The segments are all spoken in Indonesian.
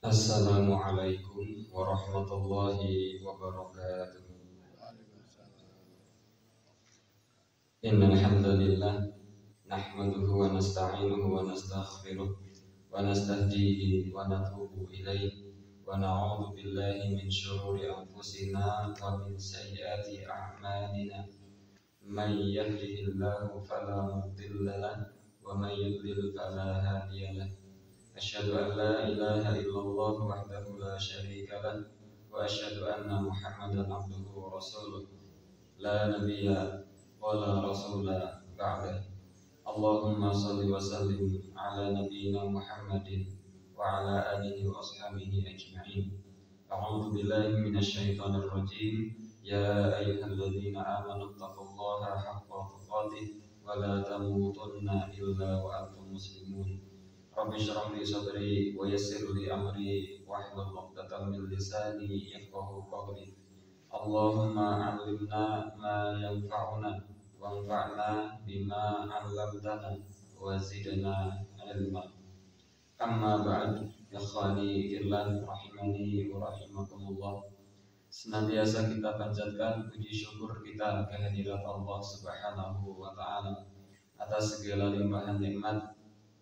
Assalamualaikum warahmatullahi wabarakatuh. Innal hamdalillah nahmaduhu wa nasta'inuhu wa nastaghfiruh wa nastahdihi wa natubu ilaihi wa na'udzu billahi min syururi anfusina wa min sayyiati a'malina. Man yahdihillahu fala mudilla lahu wa man yudlil fala hadiya lahu. Asyhadu an la ilaha illallah wahdahu la syarika lah wa asyhadu anna Muhammadan abduhu wa rasuluh la nabiyya wa la rasula ba'dah. Allahumma salli wa sallim ala nabiyyina Muhammadin wa ala alihi wa ashabihi ajma'in. A'udzu billahi minasy syaithanir rajim. Ya ayyuhalladzina amanu taqullaha haqqa tuqatih wa la tamutunna illa wa antum muslimun. Rabbi shrah li sadri wa yassir li amri wahlul 'uqdatam min lisani yafqahu qawli. Allahumma 'allimna ma yanfa'una wanfa'na bima 'allamtana wa zidna 'ilma. Amma ba'd, ikhwani fillah rahimani wa rahimakumullah. Senantiasa kita panjatkan puji syukur kita kehadirat Allah Subhanahu wa taala atas segala limpahan nikmat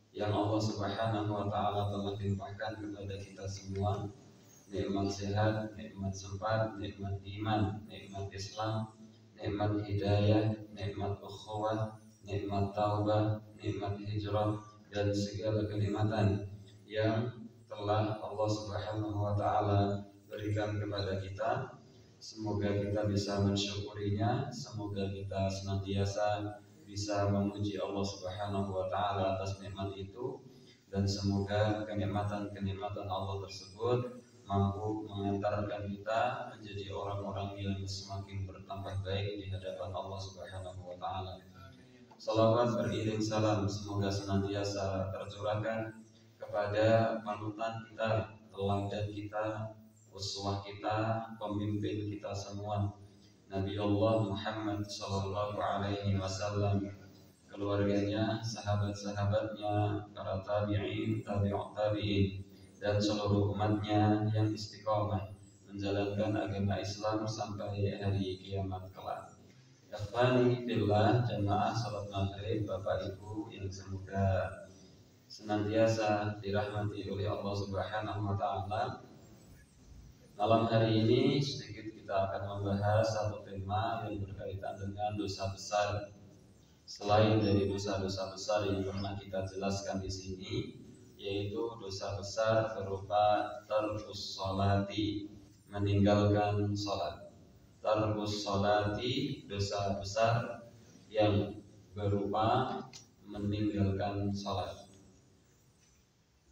yang Allah Subhanahu wa taala telah limpahkan kepada kita semua. Nikmat sehat, nikmat sempat, nikmat iman, nikmat Islam, nikmat hidayah, nikmat ukhuwah, nikmat taubah, nikmat hijrah, dan segala kenikmatan yang telah Allah Subhanahu wa taala berikan kepada kita. Semoga kita bisa mensyukurinya, semoga kita senantiasa bisa memuji Allah Subhanahu wa taala atas nikmat itu, dan semoga kenikmatan-kenikmatan Allah tersebut mampu mengantarkan kita menjadi orang-orang yang semakin bertambah baik di hadapan Allah Subhanahu wa taala. Salawat beriring salam semoga senantiasa tercurahkan kepada panutan kita, teladan kita, uswah kita, pemimpin kita semua, Nabi Allah Muhammad sallallahu alaihi wasallam, keluarganya, sahabat-sahabatnya, para tabi'in, tabi'ut tabi'in, dan seluruh umatnya yang istiqomah menjalankan agama Islam sampai hari kiamat kelak. Ikhwani fillah, jamaah salat maghrib, Bapak Ibu yang semoga senantiasa dirahmati oleh Allah Subhanahu wa taala. Malam hari ini sedikit kita akan membahas satu tema yang berkaitan dengan dosa besar. Selain dari dosa-dosa besar yang pernah kita jelaskan di sini, yaitu dosa besar berupa tarkus sholati, meninggalkan sholat. Tarkus sholati, dosa besar yang berupa meninggalkan sholat.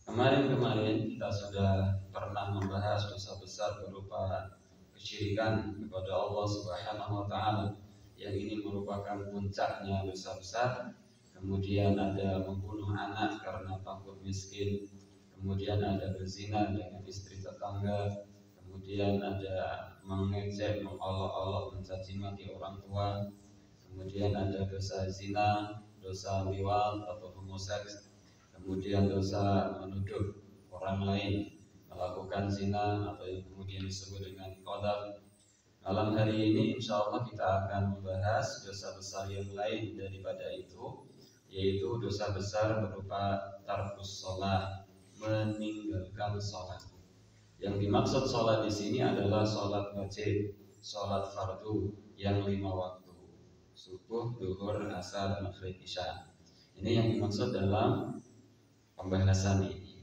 Kemarin kita sudah pernah membahas dosa besar berupa kesyirikan kepada Allah Subhanahu wa taala, yang ini merupakan puncaknya dosa besar. Kemudian ada membunuh anak karena takut miskin, kemudian ada berzina dengan istri tetangga, kemudian ada mengejek, mengolok-olok, mencaci maki orang tua, kemudian ada dosa zina, dosa liwat atau homoseks, kemudian dosa menuduh orang lain melakukan zina atau yang kemudian disebut dengan qadzaf. Malam hari ini insya Allah kita akan membahas dosa besar yang lain daripada itu, yaitu dosa besar berupa tarkus sholat, meninggalkan sholat. Yang dimaksud sholat di sini adalah sholat wajib, sholat fardu yang 5 waktu: subuh, duhur, asar, maghrib, isya. Ini yang dimaksud dalam pembahasan ini.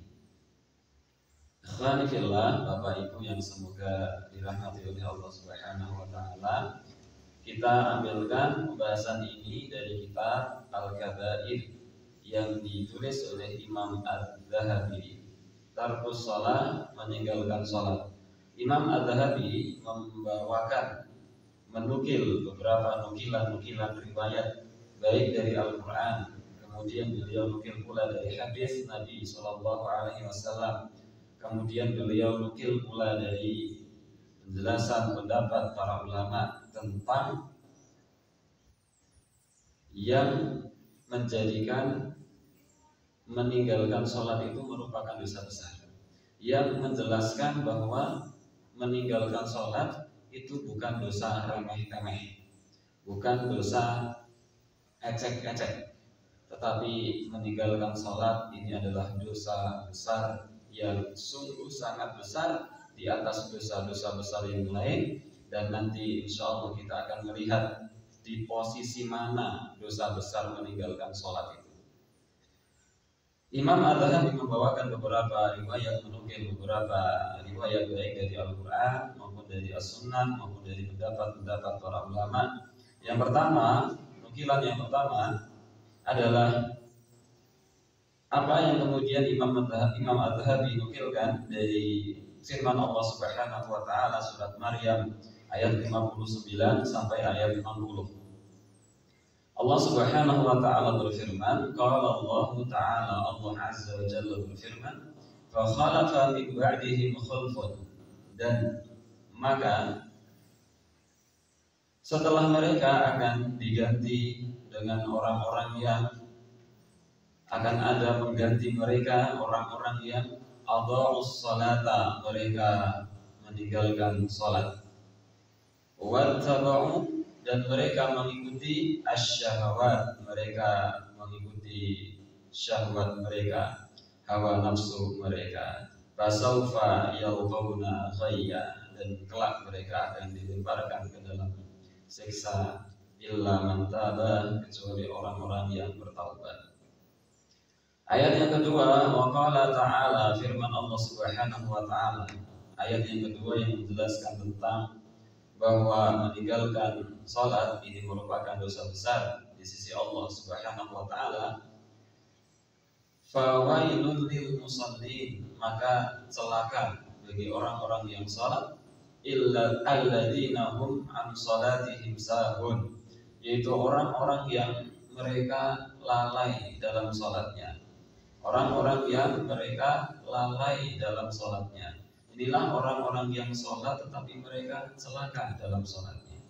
Ikhwani fillah, Bapak Ibu yang semoga dirahmati oleh Allah Subhanahu wa taala, kita ambilkan pembahasan ini dari kitab Al-Kabair yang ditulis oleh Imam Az-Zahabi. Tarkus shalah, meninggalkan salat. Imam Az-Zahabi menukil beberapa nukilan riwayat baik dari Al-Qur'an, kemudian beliau nukil pula dari hadis Nabi sallallahu alaihi wasallam, kemudian beliau nukil pula dari penjelasan pendapat para ulama tentang yang menjadikan meninggalkan sholat itu merupakan dosa besar. yang menjelaskan bahwa meninggalkan sholat itu bukan dosa remeh-temeh, bukan dosa ecek-ecek, tetapi meninggalkan sholat ini adalah dosa besar yang sungguh sangat besar di atas dosa-dosa besar yang lain. Dan nanti insya Allah kita akan melihat di posisi mana dosa besar meninggalkan sholat itu. Imam Az-Zahabi membawakan beberapa riwayat, menukil beberapa riwayat baik dari Al-Quran maupun dari As-Sunnah maupun dari pendapat-pendapat para ulama. Yang pertama, nukilan yang pertama adalah apa yang kemudian Imam Az-Zahabi nukilkan dari firman Allah Subhanahu wa taala surat Maryam ayat 59 sampai ayat 60. Allah Subhanahu wa taala berfirman, qala Allah taala, Allah azza wa jalla berfirman, fa khalafa min ba'dihim khalfun, dan maka setelah mereka akan diganti dengan orang-orang yang akan ada mengganti mereka, orang-orang yang adha'us salata, mereka meninggalkan salat, wattaba'u, dan mereka mengikuti asyahawat, mereka mengikuti syahwat mereka, hawa nafsu mereka, fasaufa yalqawna ghayya, dan kelak mereka akan dilemparkan ke dalam siksa, illa man taba, kecuali orang-orang yang bertaubat. Ayat yang kedua, wa qala ta'ala, firman Allah Subhanahu wa taala, ayat yang kedua yang menjelaskan tentang bahwa meninggalkan salat ini merupakan dosa besar di sisi Allah Subhanahu wa taala. Fawailul lil musallin, maka celaka bagi orang-orang yang salat, illa alladzina hum an salatihim sahun, yaitu orang-orang yang mereka lalai dalam salatnya. Orang-orang yang mereka lalai dalam salatnya. Inilah orang-orang yang sholat tetapi mereka celaka dalam sholatnya.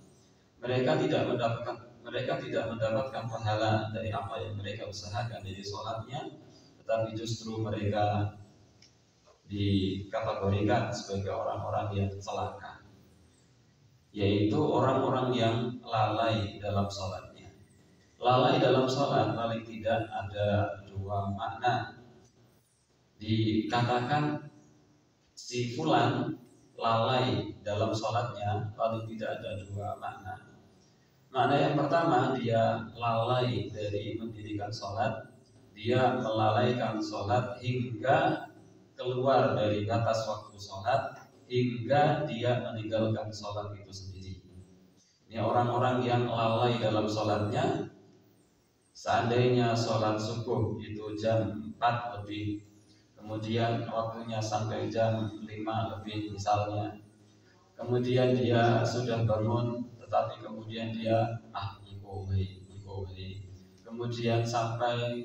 Mereka tidak mendapatkan pahala dari apa yang mereka usahakan dari sholatnya, tetapi justru mereka dikategorikan sebagai orang-orang yang celaka, yaitu orang-orang yang lalai dalam sholatnya. Lalai dalam sholat paling tidak ada dua makna. Dikatakan si fulan lalai dalam sholatnya paling tidak ada dua makna. Makna yang pertama, dia lalai dari mendirikan sholat, dia melalaikan sholat hingga keluar dari batas waktu sholat, hingga dia meninggalkan sholat itu sendiri. Ini orang-orang yang lalai dalam sholatnya. Seandainya sholat subuh itu jam 4 lebih, kemudian waktunya sampai jam 5 lebih misalnya, kemudian dia sudah bangun tetapi kemudian dia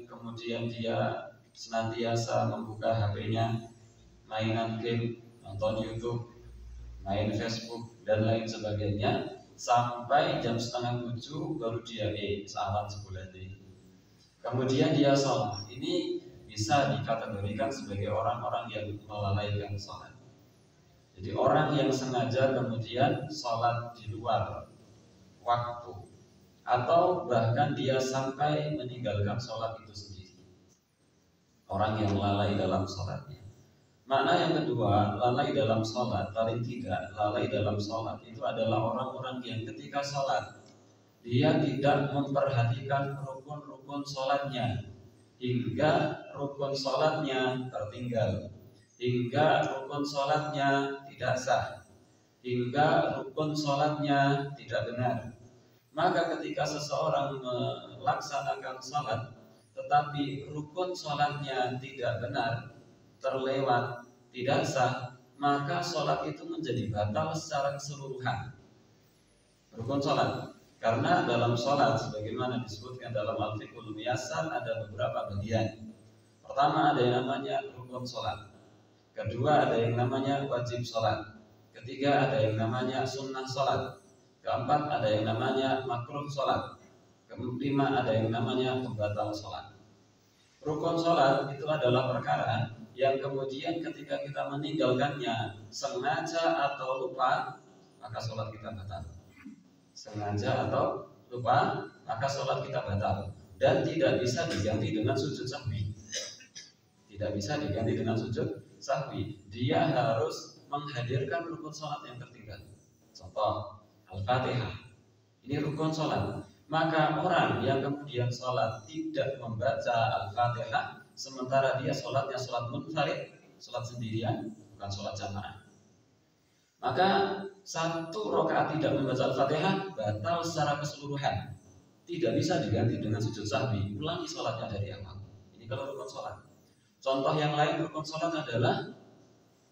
kemudian dia senantiasa membuka HP-nya, mainan game, nonton YouTube, main Facebook dan lain sebagainya, sampai jam 6:30 baru dia salat sebulan ini. Kemudian dia sholat. Ini bisa dikategorikan sebagai orang-orang yang melalaikan sholat. Jadi orang yang sengaja kemudian sholat di luar waktu, atau bahkan dia sampai meninggalkan sholat itu sendiri. Orang yang lalai dalam sholatnya. Makna yang kedua, lalai dalam sholat, paling tidak lalai dalam sholat itu adalah orang-orang yang ketika sholat dia tidak memperhatikan rukun-rukun sholatnya, hingga rukun sholatnya tertinggal, hingga rukun sholatnya tidak sah, hingga rukun sholatnya tidak benar. Maka ketika seseorang melaksanakan sholat tetapi rukun sholatnya tidak benar, terlewat, tidak sah, maka sholat itu menjadi batal secara keseluruhan. Rukun sholat, karena dalam sholat sebagaimana disebutkan dalam Al-Fiqhul Muyassar ada beberapa bagian. Pertama ada yang namanya rukun sholat, kedua ada yang namanya wajib sholat, ketiga ada yang namanya sunnah sholat, keempat ada yang namanya makruh sholat, kelima ada yang namanya pembatal sholat. Rukun sholat itu adalah perkara yang kemudian ketika kita meninggalkannya sengaja atau lupa, maka sholat kita batal. Sengaja atau lupa, maka sholat kita batal dan tidak bisa diganti dengan sujud sahwi. Tidak bisa diganti dengan sujud sahwi. Dia harus menghadirkan rukun sholat yang tertinggal. Contoh Al-Fatihah. Ini rukun sholat. Maka orang yang kemudian sholat tidak membaca Al-Fatihah, sementara dia sholatnya sholat munfarid, sholat sendirian, bukan sholat jamaah, maka satu rakaat tidak membaca Al-Fatihah batal secara keseluruhan. Tidak bisa diganti dengan sujud sahwi. Ulangi sholatnya dari awal. Ini kalau rukun sholat. Contoh yang lain rukun sholat adalah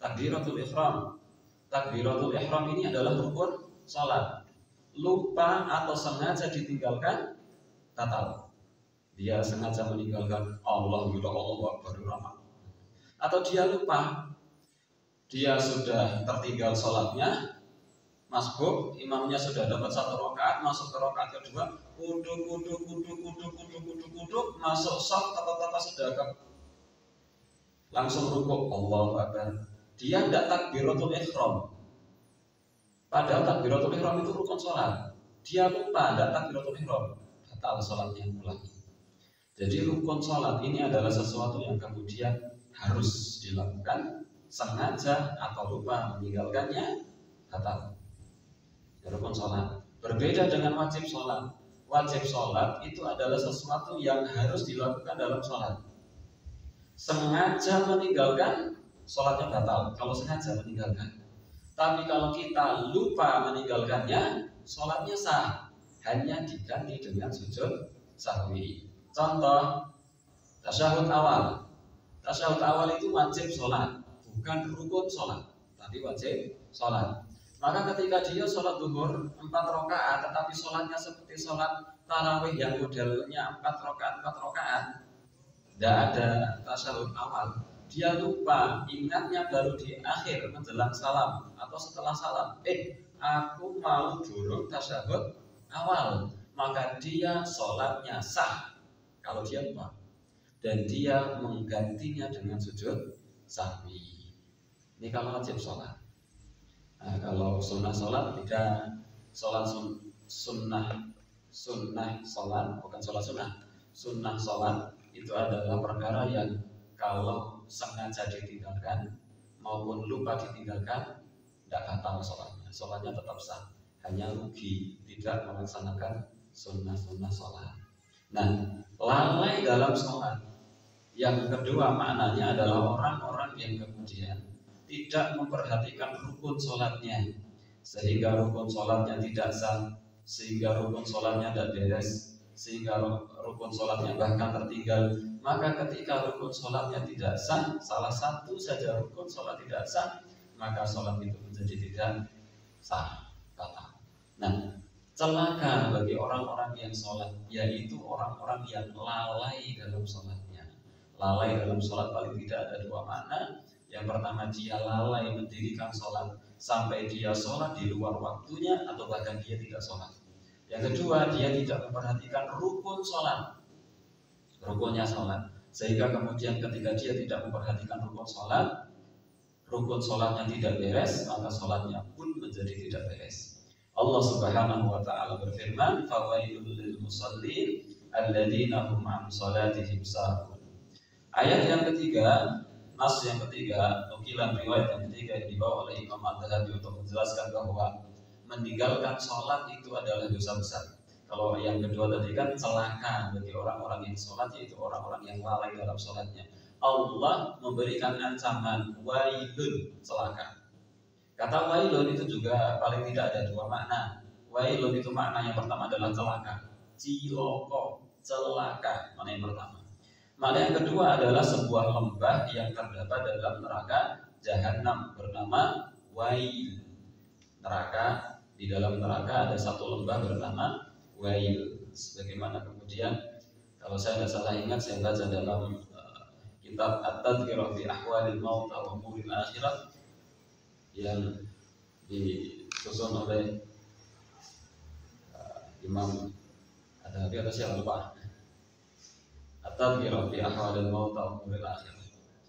takbiratul ihram. Takbiratul ihram ini adalah rukun sholat. Lupa atau sengaja ditinggalkan, batal. Dia sengaja meninggalkan Allahu Akbar, atau dia lupa, dia sudah tertinggal sholatnya, masbuk, imamnya sudah dapat satu rakaat, masuk ke rakaat kedua, kuduk, masuk shaf, tata sedekap, langsung rukuk, Allahu Akbar. Dia tidak takbiratul ihram. Padahal takbiratul ihram itu rukun sholat. Dia lupa tidak takbiratul ihram, batal sholatnya, ulangi. Jadi rukun sholat ini adalah sesuatu yang kemudian harus dilakukan, sengaja atau lupa meninggalkannya, batal. Rukun sholat berbeda dengan wajib sholat. Wajib sholat itu adalah sesuatu yang harus dilakukan dalam sholat. Sengaja meninggalkan, sholatnya batal kalau sengaja meninggalkan. Tapi kalau kita lupa meninggalkannya, sholatnya sah, hanya diganti dengan sujud sahwi. Contoh tasyahud awal. Tasyahud awal itu wajib sholat, bukan rukun sholat, tapi wajib sholat. Maka ketika dia sholat zuhur 4 rakaat, tetapi sholatnya seperti sholat tarawih yang modelnya 4 rakaat, tidak ada tasyahud awal. Dia lupa, ingatnya baru di akhir menjelang salam atau setelah salam. Aku mau dulu tasyahud awal, maka dia sholatnya sah kalau dia lupa, dan dia menggantinya dengan sujud sahwi. Ini kalau wajib sholat. Nah, kalau sunnah sholat tidak. Sholat sunnah sholat, bukan sholat sunnah sholat itu adalah perkara yang kalau sengaja ditinggalkan maupun lupa ditinggalkan, tidak batal sholatnya. Sholatnya tetap sah, hanya rugi tidak melaksanakan sunnah sholat. Nah, lalai dalam sholat yang kedua maknanya adalah orang-orang yang kemudian tidak memperhatikan rukun sholatnya, sehingga rukun sholatnya tidak sah, sehingga rukun sholatnya tidak beres, sehingga rukun sholatnya bahkan tertinggal. Maka ketika rukun sholatnya tidak sah, salah satu saja rukun sholat tidak sah, maka sholat itu menjadi tidak sah, batal. Nah, celaka bagi orang-orang yang sholat, yaitu orang-orang yang lalai dalam sholatnya. Lalai dalam sholat paling tidak ada 2 makna. Yang pertama, dia lalai mendirikan sholat sampai dia sholat di luar waktunya atau bahkan dia tidak sholat. Yang kedua, dia tidak memperhatikan rukun sholat, rukunnya sholat, sehingga kemudian ketika dia tidak memperhatikan rukun sholatnya tidak beres, maka sholatnya pun menjadi tidak beres. Allah Subhanahu wa ta'ala berfirman, fawailul lil musallin alladzina hum an sholatihim sahun. Ayat yang ketiga, nas yang ketiga, nukilan riwayat yang ketiga yang dibawa oleh Imam Ad-Dhahabi untuk menjelaskan bahwa meninggalkan sholat itu adalah dosa besar. Kalau yang kedua tadi kan celaka bagi orang-orang yang sholat, yaitu orang-orang yang lalai dalam sholatnya. Allah memberikan ancaman wailun, celaka. Kata wailun itu juga paling tidak ada 2 makna. Wailun itu makna yang pertama adalah celaka, ciloko, celaka, makna yang pertama. Makna yang kedua adalah sebuah lembah yang terdapat dalam neraka Jahannam bernama Wail. Neraka, di dalam neraka ada satu lembah bernama Wail. Sebagaimana kemudian kalau saya tidak salah ingat, saya baca dalam kitab At-Tadhkirah fi Ahwalil Maut wa Umuril Akhirah yang disusun oleh Imam Ad-Dhahabi atau siapa lupa, At-Tadhkirah fi Ahwalil Maut wa Umuril Akhirah.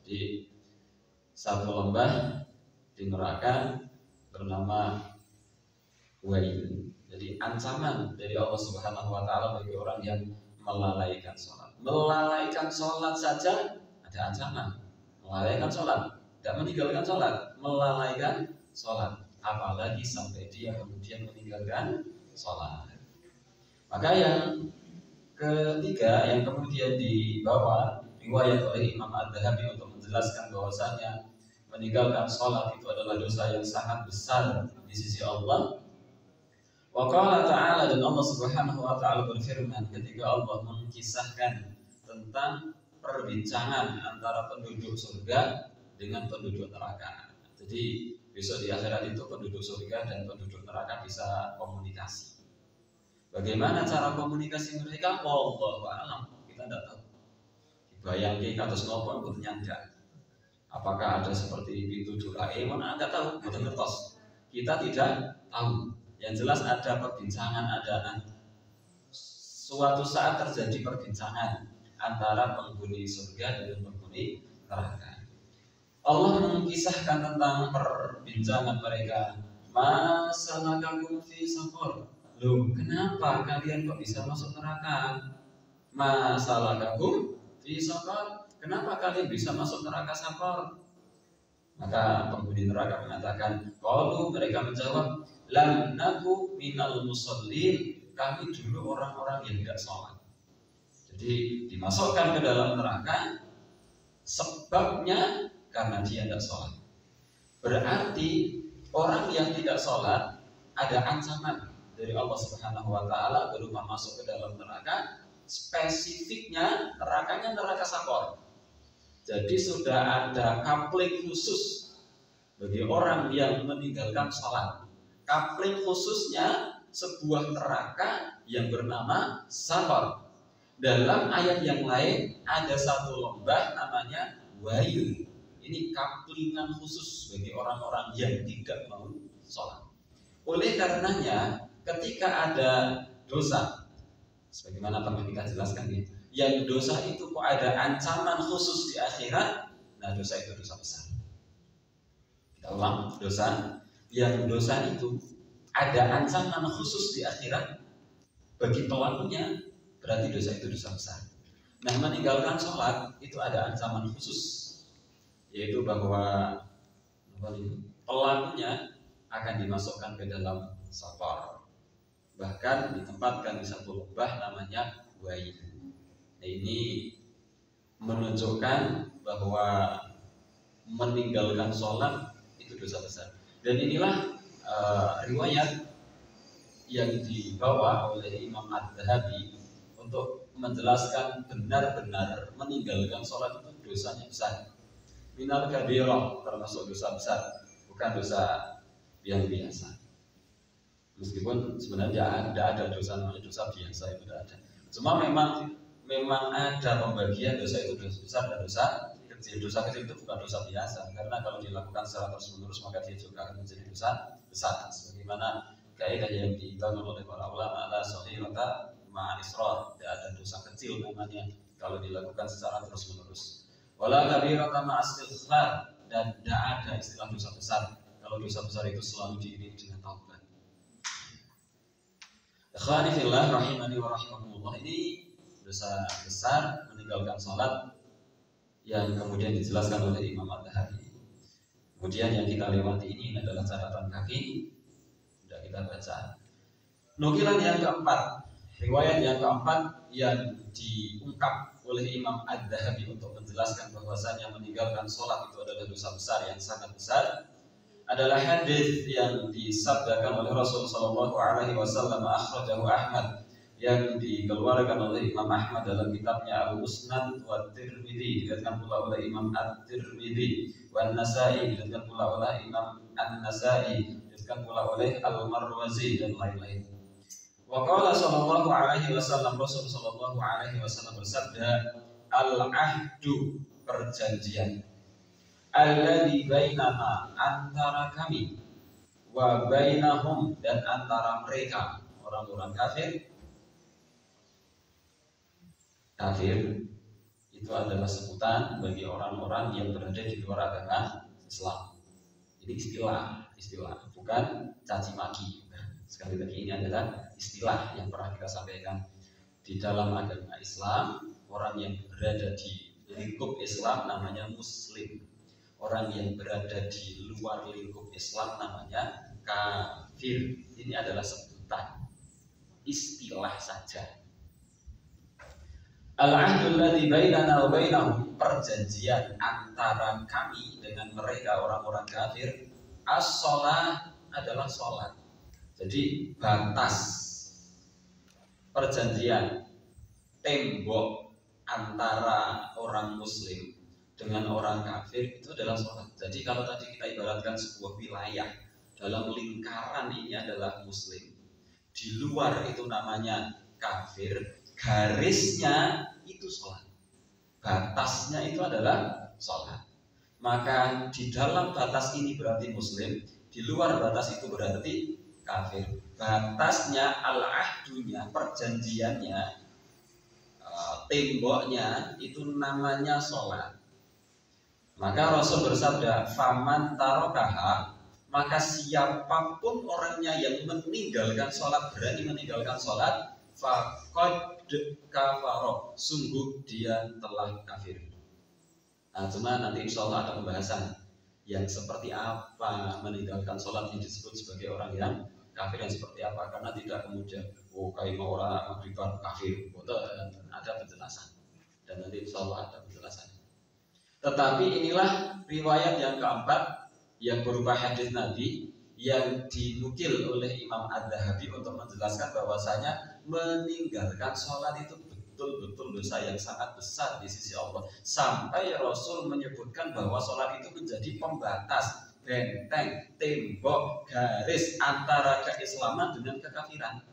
Jadi satu lembah di neraka bernama Wail. Jadi ancaman dari Allah Subhanahu wa taala bagi orang yang melalaikan sholat. Melalaikan sholat saja ada ancaman. Melalaikan sholat, tidak meninggalkan sholat, melalaikan sholat. Apalagi sampai dia kemudian meninggalkan sholat. Maka yang ketiga yang kemudian dibawa riwayat oleh Imam Ad-Dhahabi untuk menjelaskan bahwasanya meninggalkan sholat itu adalah dosa yang sangat besar di sisi Allah. Wa qala ta'ala, dan Allah Subhanahu wa taala berfirman ketika Allah mengisahkan tentang perbincangan antara penduduk surga dengan penduduk neraka. Jadi besok di akhirat itu penduduk surga dan penduduk neraka bisa komunikasi. Bagaimana cara komunikasi mereka? Wallahu a'lam, kita tidak tahu. Dibayangke kados napa mboten nyanda. Apakah ada seperti pintu Doraemon? Anda tahu, mboten ngertos. Kita tidak tahu. Yang jelas ada perbincangan, ada suatu saat terjadi perbincangan antara penghuni surga dan penghuni neraka. Allah mengisahkan tentang perbincangan mereka. Masalakakum fi saqar. Loh, kenapa kalian kok bisa masuk neraka? Masalakakum fi saqar. Kenapa kalian bisa masuk neraka saqar? Maka penghuni neraka mengatakan, qalu, mereka menjawab, lam naku minal musallin, kami dulu orang-orang yang tidak sholat. Jadi dimasukkan ke dalam neraka sebabnya karena dia tidak sholat. Berarti orang yang tidak sholat ada ancaman dari Allah Subhanahu wa taala berupa masuk ke dalam neraka. Spesifiknya nerakanya neraka saqar. Jadi sudah ada kapling khusus bagi orang yang meninggalkan sholat. Kapling khususnya sebuah neraka yang bernama saqar. Dalam ayat yang lain ada satu lembah namanya Wail. Ini kaplingan khusus bagi orang-orang yang tidak mau sholat. Oleh karenanya ketika ada dosa, sebagaimana pernah kita jelaskan ini, yang dosa itu kok ada ancaman khusus di akhirat, nah dosa itu dosa besar. Kita ulang, dosa itu ada ancaman khusus di akhirat bagi pelakunya, berarti dosa itu dosa besar. Nah, meninggalkan sholat itu ada ancaman khusus, yaitu bahwa pelakunya akan dimasukkan ke dalam saqar, bahkan ditempatkan di satu lembah namanya Wail. Nah, ini menunjukkan bahwa meninggalkan sholat itu dosa besar. Dan inilah riwayat yang dibawa oleh Imam Ad-Dhahabi untuk menjelaskan benar-benar meninggalkan sholat itu dosanya besar. Minal kabirah, termasuk dosa besar, bukan dosa yang biasa. Meskipun sebenarnya tidak ada dosa namanya dosa biasa, itu tidak ada. Cuma memang ada pembagian dosa itu dosa besar dan dosa kecil. Dosa kecil itu bukan dosa biasa, karena kalau dilakukan secara terus-menerus maka dia juga akan menjadi dosa besar. Sebagaimana kaidah yang dibangun oleh para ulama, la saghirata ma'al israr, tidak ada dosa kecil namanya kalau dilakukan secara terus-menerus. Wala kabirata ma'as istighfar, dan tidak ada istilah dosa besar kalau dosa besar itu selalu diiringi dengan taubat. Ikhwani fillah rahimani wa rahimakumullah, ini dosa besar meninggalkan sholat yang kemudian dijelaskan oleh Imam Ad-Dhahabi. Kemudian yang kita lewati ini adalah catatan kaki, sudah kita baca. Nukilan yang keempat, riwayat yang keempat yang diungkap oleh Imam Ad-Dhahabi untuk menjelaskan bahwasanya meninggalkan sholat itu adalah dosa besar yang sangat besar, adalah hadis yang disabdakan oleh Rasul sallallahu alaihi wasallam, akhrajahu Ahmad, yang dikeluarkan oleh Imam Ahmad dalam kitabnya Al-Musnad wa Tirmidzi, diriwayatkan pula oleh Imam At-Tirmidzi, wa An-Nasa'i, diriwayatkan pula oleh Imam An-Nasa'i, diriwayatkan pula oleh Al-Marwazi dan lain-lain. Wa qala sallallahu alaihi wasallam, Rasul sallallahu alaihi wasallam bersabda, al-ahdu, perjanjian, alladzi bainana, antara kami, wa bainahum, dan antara mereka orang-orang kafir. Kafir itu adalah sebutan bagi orang-orang yang berada di luar agama Islam. Ini istilah, bukan caci maki. Sekali lagi ini adalah istilah yang pernah kita sampaikan di dalam agama Islam. Orang yang berada di lingkup Islam namanya Muslim. Orang yang berada di luar lingkup Islam namanya kafir. Ini adalah sebutan, istilah saja. Al-ahdul ladzi bainana wa bainahum, perjanjian antara kami dengan mereka orang-orang kafir. As-shalah adalah sholat. Jadi batas perjanjian, tembok antara orang muslim dengan orang kafir itu adalah sholat. Jadi kalau tadi kita ibaratkan sebuah wilayah, dalam lingkaran ini adalah muslim, di luar itu namanya kafir, garisnya itu sholat, batasnya itu adalah sholat. Maka di dalam batas ini berarti muslim, di luar batas itu berarti kafir. Batasnya, al-ahdunya, perjanjiannya, temboknya itu namanya sholat. Maka Rasul bersabda, faman tarokaha, maka siapapun orangnya yang meninggalkan sholat, berani meninggalkan sholat, faqad kafaro, sungguh dia telah kafir. Nah, cuma nanti insya Allah ada pembahasan yang seperti apa meninggalkan sholat ini disebut sebagai orang yang kafir yang seperti apa, karena tidak kemudian kayak orang maghriban kafir, ada penjelasan dan nanti insya Allah ada penjelasan. Tetapi inilah riwayat yang keempat yang berupa hadis Nabi yang dinukil oleh Imam Adz-Dzahabi untuk menjelaskan bahwasanya meninggalkan sholat itu betul-betul dosa yang sangat besar di sisi Allah. Sampai Rasul menyebutkan bahwa sholat itu menjadi pembatas, benteng, tembok, garis antara keislaman dengan kekafiran.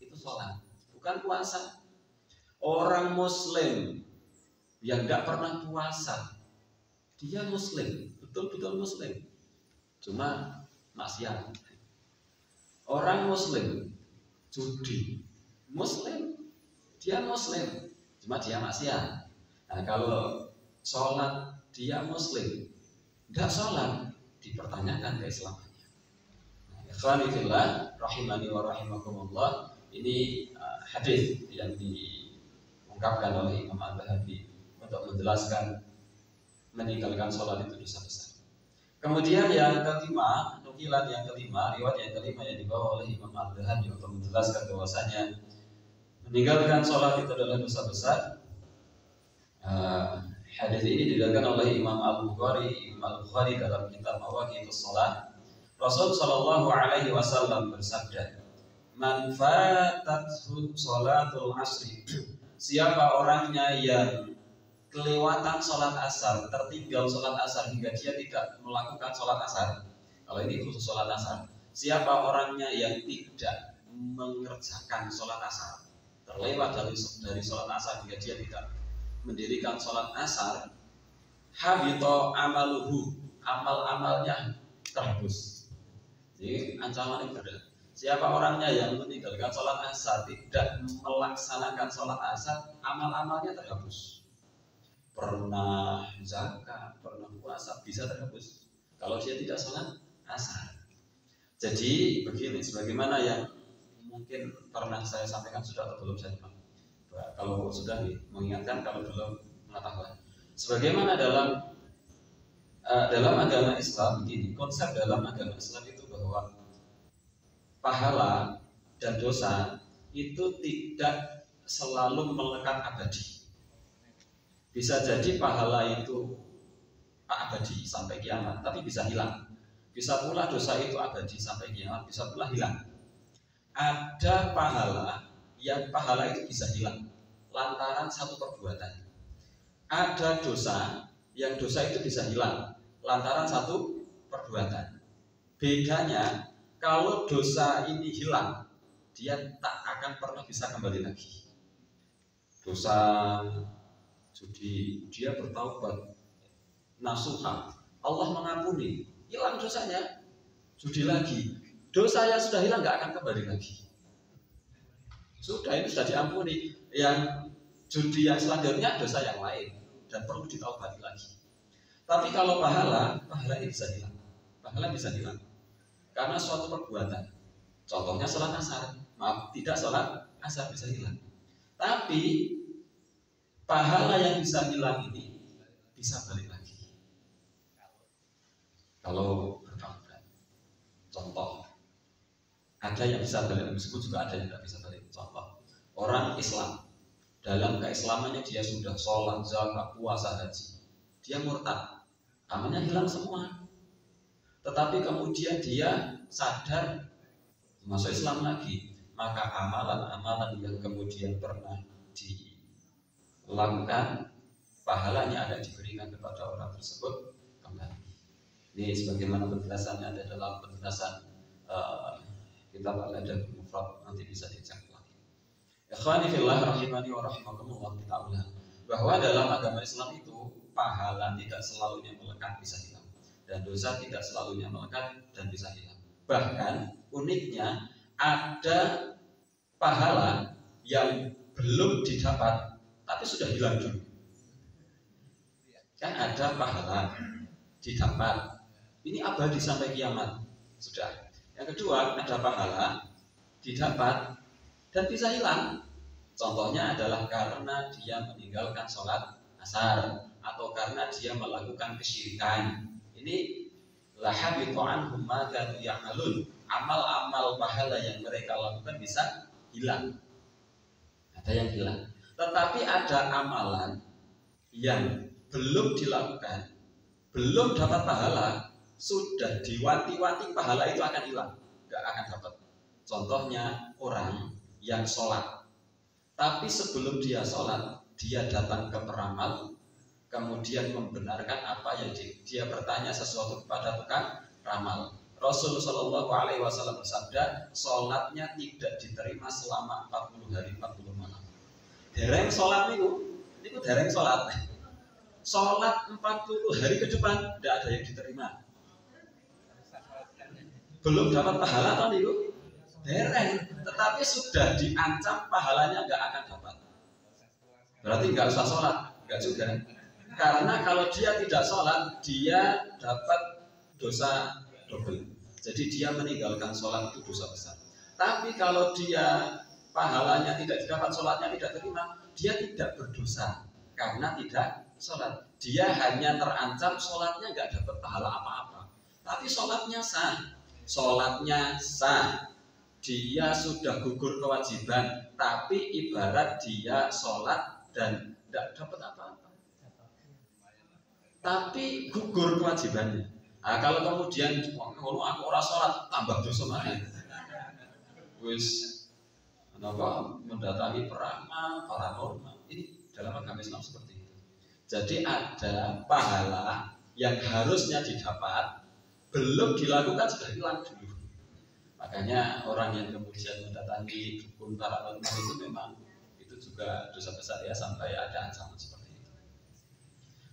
Itu sholat, bukan puasa. Orang muslim yang gak pernah puasa, dia muslim, betul-betul muslim, cuma maksiat. Orang muslim judi, muslim, dia muslim, cuma dia maksiat. Nah, kalau sholat dia muslim, tidak sholat, dipertanyakan keislamannya. Ikhwani fillah, rahimani wa rahimakumullah. Ini hadis yang diungkapkan oleh Imam Adz-Dzahabi untuk menjelaskan meninggalkan sholat itu dosa besar. Kemudian yang kelima, nukilan yang kelima, riwayat yang kelima yang dibawa oleh Imam Adz-Dzahabi untuk menjelaskan bahwasanya meninggalkan sholat itu adalah dosa besar. Hadis ini diriwayatkan oleh Imam Al-Bukhari dalam kitab Mawaqithus Shalah. Rasul Shallallahu Alaihi Wasallam bersabda, "Man fatathu sholatul asri." Siapa orangnya yang kelewatan sholat asar, tertinggal sholat asar hingga dia tidak melakukan sholat asar. Kalau ini khusus sholat asar. Siapa orangnya yang tidak mengerjakan sholat asar, terlewat dari sholat asar hingga dia tidak mendirikan sholat asar, habito amaluhu, amal-amalnya terhapus. Jadi ancaman itu adalah siapa orangnya yang meninggalkan sholat asar, tidak melaksanakan sholat asar, amal-amalnya terhapus. Pernah zakat, pernah puasa bisa terhapus kalau dia tidak sholat asar. Jadi begini, sebagaimana yang mungkin pernah saya sampaikan sudah atau belum saya bilang. Kalau sudah mengingatkan, kalau belum mengetahui. Sebagaimana dalam agama Islam begini, konsep dalam agama Islam itu bahwa pahala dan dosa itu tidak selalu melekat abadi. Bisa jadi pahala itu abadi sampai kiamat, tapi bisa hilang. Bisa pula dosa itu abadi sampai kiamat, bisa pula hilang. Ada pahala yang pahala itu bisa hilang lantaran satu perbuatan. Ada dosa yang dosa itu bisa hilang lantaran satu perbuatan. Bedanya, kalau dosa ini hilang, dia tak akan pernah bisa kembali lagi. Dosa judi, dia bertaubat, nasuha, Allah mengampuni, hilang dosanya. Judi lagi, dosa yang sudah hilang nggak akan kembali lagi. Sudah, ini sudah diampuni. Yang judi yang selanjutnya dosa yang lain dan perlu ditaubati lagi. Tapi kalau pahala ini bisa hilang. Pahala bisa hilang karena suatu perbuatan. Contohnya sholat asar, maaf, tidak sholat asar bisa hilang. Tapi pahala yang bisa hilang ini bisa balik lagi kalau bertaubat. Contoh, ada yang bisa balik, meskipun juga ada yang tidak bisa balik. Contoh, orang Islam, dalam keislamannya dia sudah sholat, zakat, puasa, haji, dia murtad, amalnya hilang semua. Tetapi kemudian dia sadar masuk Islam lagi, maka amalan-amalan yang kemudian pernah dilakukan, pahalanya akan diberikan kepada orang tersebut kembali. Ini sebagaimana penjelasannya ada dalam penjelasan kitab Al-Adab Mufrad, nanti bisa dicek lagi. Ikhwani fillah rahimani wa rahimakumullah, kita ulang bahwa dalam agama Islam itu pahala tidak selalunya melekat, bisa hilang, dan dosa tidak selalunya melekat dan bisa hilang. Bahkan uniknya ada pahala yang belum didapat tapi sudah hilang dulu. Kan ada pahala didapat, ini abadi sampai kiamat, sudah. Yang kedua, ada pahala didapat dan bisa hilang. Contohnya adalah karena dia meninggalkan sholat asar atau karena dia melakukan kesyirikan. Ini lahabitu anhum ma kanu ya'malun. Amal-amal pahala yang mereka lakukan bisa hilang. Ada yang hilang. Tetapi ada amalan yang belum dilakukan, belum dapat pahala, sudah diwanti-wanti pahala itu akan hilang, nggak akan dapat. Contohnya orang yang sholat, tapi sebelum dia sholat, dia datang ke peramal, kemudian membenarkan apa yang dia bertanya sesuatu kepada tukang ramal. Rasulullah Shallallahu Alaihi Wasallam bersabda, sholatnya tidak diterima selama 40 hari 40 malam. Dereng sholat itu dereng sholat. Sholat 40 hari ke depan tidak ada yang diterima. Belum dapat pahala kan itu? Dereng, tetapi sudah diancam pahalanya nggak akan dapat. Berarti nggak usah sholat, nggak juga. Karena kalau dia tidak sholat, dia dapat dosa double. Jadi dia meninggalkan sholat itu dosa besar. Tapi kalau dia pahalanya tidak didapat, sholatnya tidak terima, dia tidak berdosa karena tidak sholat. Dia hanya terancam sholatnya nggak dapat pahala apa-apa. Tapi sholatnya sah, sholatnya sah. Dia sudah gugur kewajiban, tapi ibarat dia sholat dan tidak dapat apa-apa. Tapi gugur kewajibannya. Nah, kalau kemudian kalau aku ora sholat tambah dosa mana? Wis kenapa mendatangi paranormal? Ini dalam agama Islam seperti itu. Jadi ada pahala yang harusnya didapat belum dilakukan sudah hilang dulu. Makanya orang yang kemudian mendatangi dukun paranormal itu memang itu juga dosa besar ya, sampai ada ancaman seperti itu.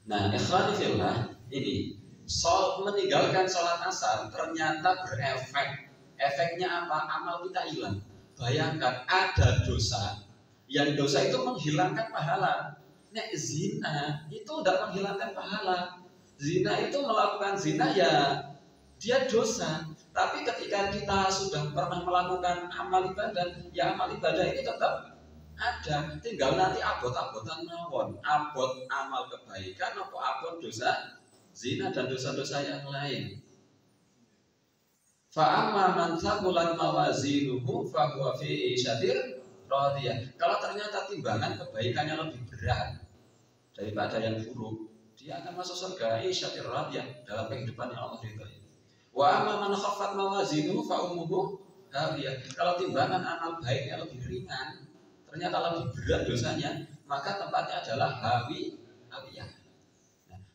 Nah, ikhwani fillah, ini meninggalkan sholat asar ternyata berefek. Efeknya apa? Amal kita hilang. Bayangkan ada dosa, yang dosa itu menghilangkan pahala. Nek zina itu tidak menghilangkan pahala. Zina itu melakukan zina ya dia dosa. Tapi ketika kita sudah pernah melakukan amal ibadah, ya amal ibadah ini tetap ada. Tinggal nanti abot-abotan mawon, abot amal kebaikan atau abot dosa zina dan dosa-dosa yang lain. Fa'amma man thaqulat mawazinuhu fahuwa fi 'ishatir radiyah. Kalau ternyata timbangan kebaikannya lebih berat daripada yang buruk, dia akan masuk surga 'ishatir radiyah, dalam kehidupan yang Allah ridhoi. Wa amma man khaffat mawazinuhu fa ummuhu hawiyah. Kalau timbangan amal baiknya lebih ringan, ternyata lebih berat dosanya, maka tempatnya adalah hawiyah.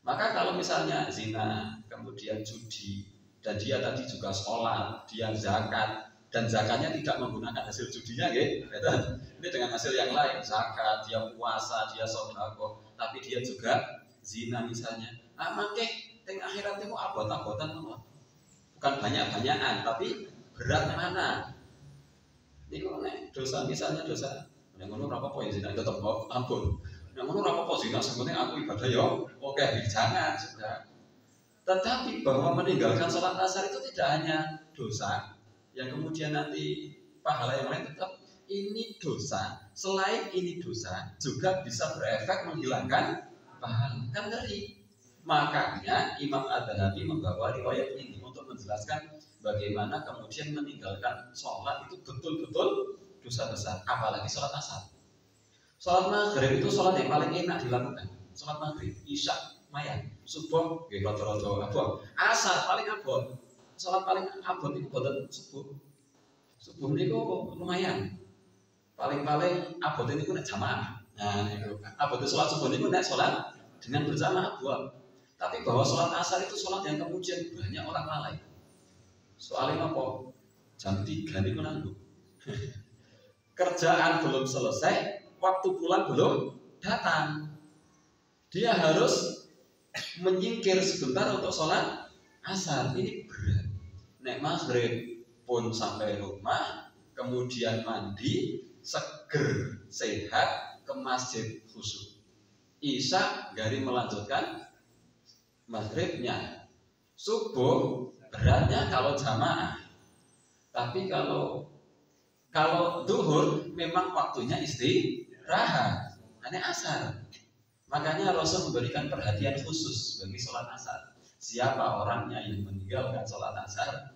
Maka kalau misalnya zina, kemudian judi, dan dia tadi juga sholat, dia zakat, dan zakatnya tidak menggunakan hasil judinya, gitu. Ini dengan hasil yang lain, zakat, dia puasa, dia sedekah, tapi dia juga zina misalnya. Nah, makanya teng akhirat itu abot-abotan, bukan banyak-banyakan, tapi berat mana? Ini kalau dosa, misalnya dosa, yang ngono berapa poin zina itu tetap ampun. Yang ngono apa zina sebenarnya aku ibadah ya, oke, jangan sudah. Tetapi bahwa meninggalkan sholat asar itu tidak hanya dosa yang kemudian nanti pahala yang lain, tetap ini dosa. Selain ini dosa juga bisa berefek menghilangkan pahala. Kan ngeri. Makanya Imam Adz-Dzahabi membawa riwayat ini untuk menjelaskan bagaimana kemudian meninggalkan sholat itu betul-betul dosa besar, apalagi sholat asar. Sholat maghrib itu sholat yang paling enak dilakukan. Sholat maghrib, isya, lumayan. Subuh, rada-rada abot. Asar paling abot. Sholat paling abot itu boten subuh. Subuh ini kok lumayan. Paling-paling abot ini nek jamaah. Nah, itu abot itu sholat subuh ini nek sholat dengan berjamaah abot. Tapi bahwa sholat asar itu sholat yang kemudian banyak orang lalai. Soalnya apa? Jam 3 ini menanggung. Kerjaan belum selesai, waktu pulang belum datang. Dia harus menyingkir sebentar untuk sholat asar. Ini berat. Nek maghrib pun sampai rumah, kemudian mandi, seger, sehat, ke masjid khusyuk. Isya gari melanjutkan maghribnya. Subuh beratnya kalau jamaah. Tapi kalau duhur memang waktunya istirahat. Hanya asar. Makanya Rasul memberikan perhatian khusus bagi sholat asar. Siapa orangnya yang meninggalkan sholat asar,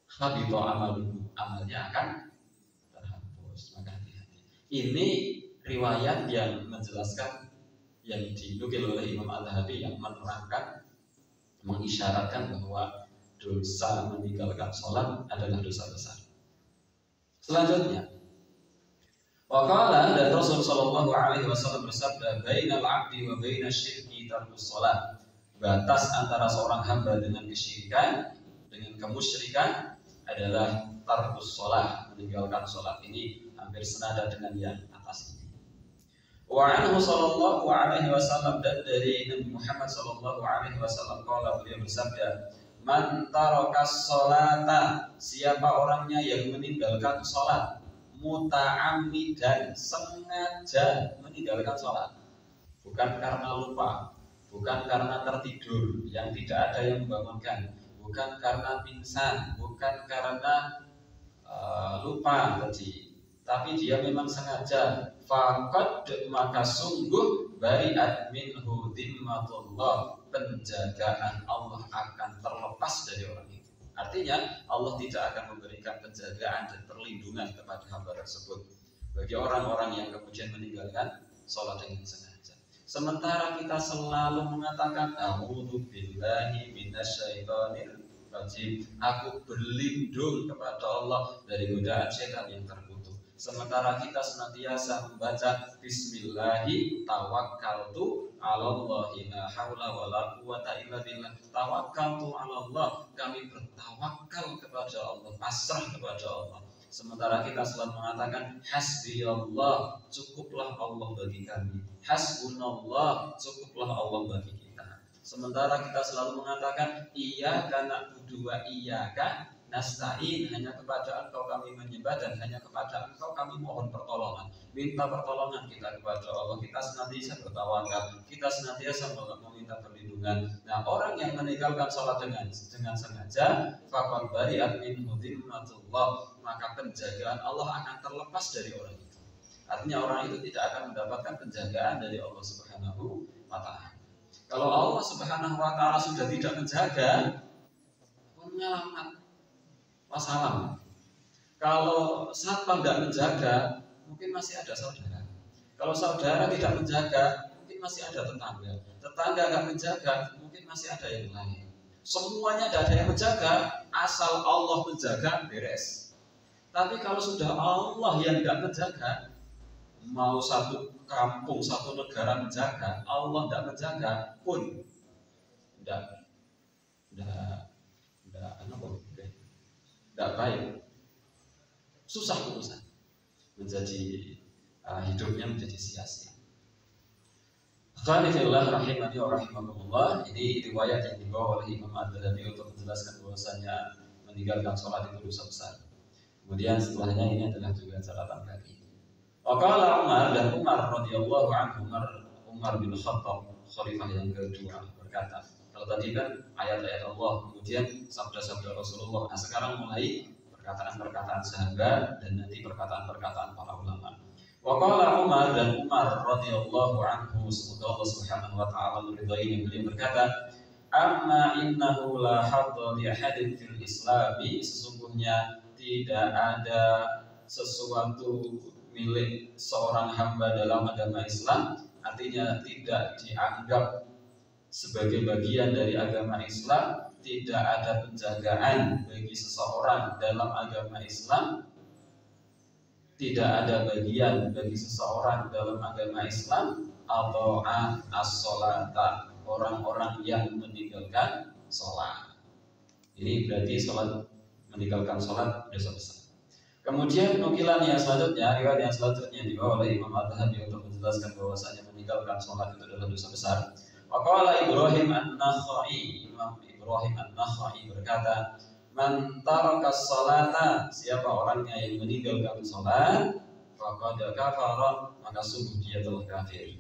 habito amaluhu, amalnya akan terhapus. Maka hati-hati. Ini riwayat yang menjelaskan, yang dinukil oleh Imam Adz-Dzahabi, yang menerangkan, mengisyaratkan bahwa dosa meninggalkan sholat adalah dosa besar. Selanjutnya, waqala, dan Rasul sallallahu alaihi wasallam bersabda, bainal 'abdi wa bainasyirki tarkus shalah. Batas antara seorang hamba dengan kesyirikan, dengan kemusyrikan adalah tarkus shalah, meninggalkan sholat. Ini hampir senada dengan yang atas ini. Wa anhu sallallahu alaihi wasallam, dan dari Nabi Muhammad sallallahu alaihi wasallam qala, beliau bersabda, man tarakas sholata, siapa orangnya yang meninggalkan sholat, muta'ammidan, sengaja meninggalkan sholat, bukan karena lupa, bukan karena tertidur yang tidak ada yang membangunkan, bukan karena pingsan, bukan karena lupa tadi, tapi dia memang sengaja, faqad, maka sungguh bari'at minhu dhimmatullah, penjagaan Allah akan terlepas dari orang itu. Artinya Allah tidak akan memberikan penjagaan dan perlindungan kepada hamba tersebut bagi orang-orang yang kemudian meninggalkan sholat dengan sengaja. Sementara kita selalu mengatakan a'udzu billahi minasyaitonir rajim, aku berlindung kepada Allah dari godaan setan yang terkutuk. Sementara kita senantiasa membaca Bismillahi tawakkaltu 'alallahi la haula wala quwata illa billah. Tawakkaltu 'alallah, kami bertawakal kepada Allah, pasrah kepada Allah. Sementara kita selalu mengatakan hasbiyallah, cukuplah Allah bagi kami. Hasbunallah, cukuplah Allah bagi kita. Sementara kita selalu mengatakan iyyaka na'budu wa iyyaka nasta'in, hanya kepada Engkau kami menyembah dan hanya kepada Engkau kami mohon pertolongan. Minta pertolongan kita kepada Allah, kita senantiasa bertawakal, kita senantiasa meminta perlindungan. Nah, orang yang meninggalkan sholat dengan sengaja, faqad bari'at minhu dhimmatullah, maka penjagaan Allah akan terlepas dari orang itu. Artinya orang itu tidak akan mendapatkan penjagaan dari Allah Subhanahu wa ta'ala. Kalau Allah Subhanahu wa ta'ala sudah tidak menjaga, menyelamat wassalam. Kalau satpam tidak menjaga, mungkin masih ada saudara. Kalau saudara tidak menjaga, mungkin masih ada tetangga. Tetangga tidak menjaga, mungkin masih ada yang lain. Semuanya tidak ada yang menjaga, asal Allah menjaga, beres. Tapi kalau sudah Allah yang tidak menjaga, mau satu kampung, satu negara menjaga, Allah tidak menjaga pun tidak baik, susah urusan, menjadi hidupnya menjadi sia-sia. Khalifillah rahimani wa rahimakumullah. Ini riwayat yang dibawa oleh Imam Adz-Dzahabi untuk menjelaskan bahwasanya meninggalkan sholat itu dosa besar. Kemudian setelahnya ini adalah juga catatan kaki. Waqala Umar, dan Umar radhiyallahu anhu, Umar bin Khattab, khalifah yang kedua, berkata, kalau Kalau tadi kan ayat-ayat Allah, kemudian sabda-sabda Rasulullah. Nah sekarang mulai perkataan-perkataan sahabat dan nanti perkataan-perkataan para ulama. Waqala Umar, dan Umar radhiyallahu anhu, semoga Allah Subhanahu wa taala meridainya, beliau berkata, amma innahu la hadda li ahadin fil islami, sesungguhnya tidak ada sesuatu milik seorang hamba dalam agama Islam, artinya tidak dianggap sebagai bagian dari agama Islam, tidak ada penjagaan bagi seseorang dalam agama Islam, tidak ada bagian bagi seseorang dalam agama Islam atau as-sholata, orang-orang yang meninggalkan sholat. Ini berarti meninggalkan sholat dosa besar. Kemudian nukilan yang selanjutnya, riwayat yang selanjutnya dibawa oleh Imam At-Tahawi untuk menjelaskan bahwasanya meninggalkan sholat itu adalah dosa besar. Waqala Ibrahim An-Nakhai, Imam Ibrahim An-Nakhai berkata, man taraka sholata, siapa orangnya yang meninggalkan sholat, faqad kafara, maka sungguh dia telah kafir.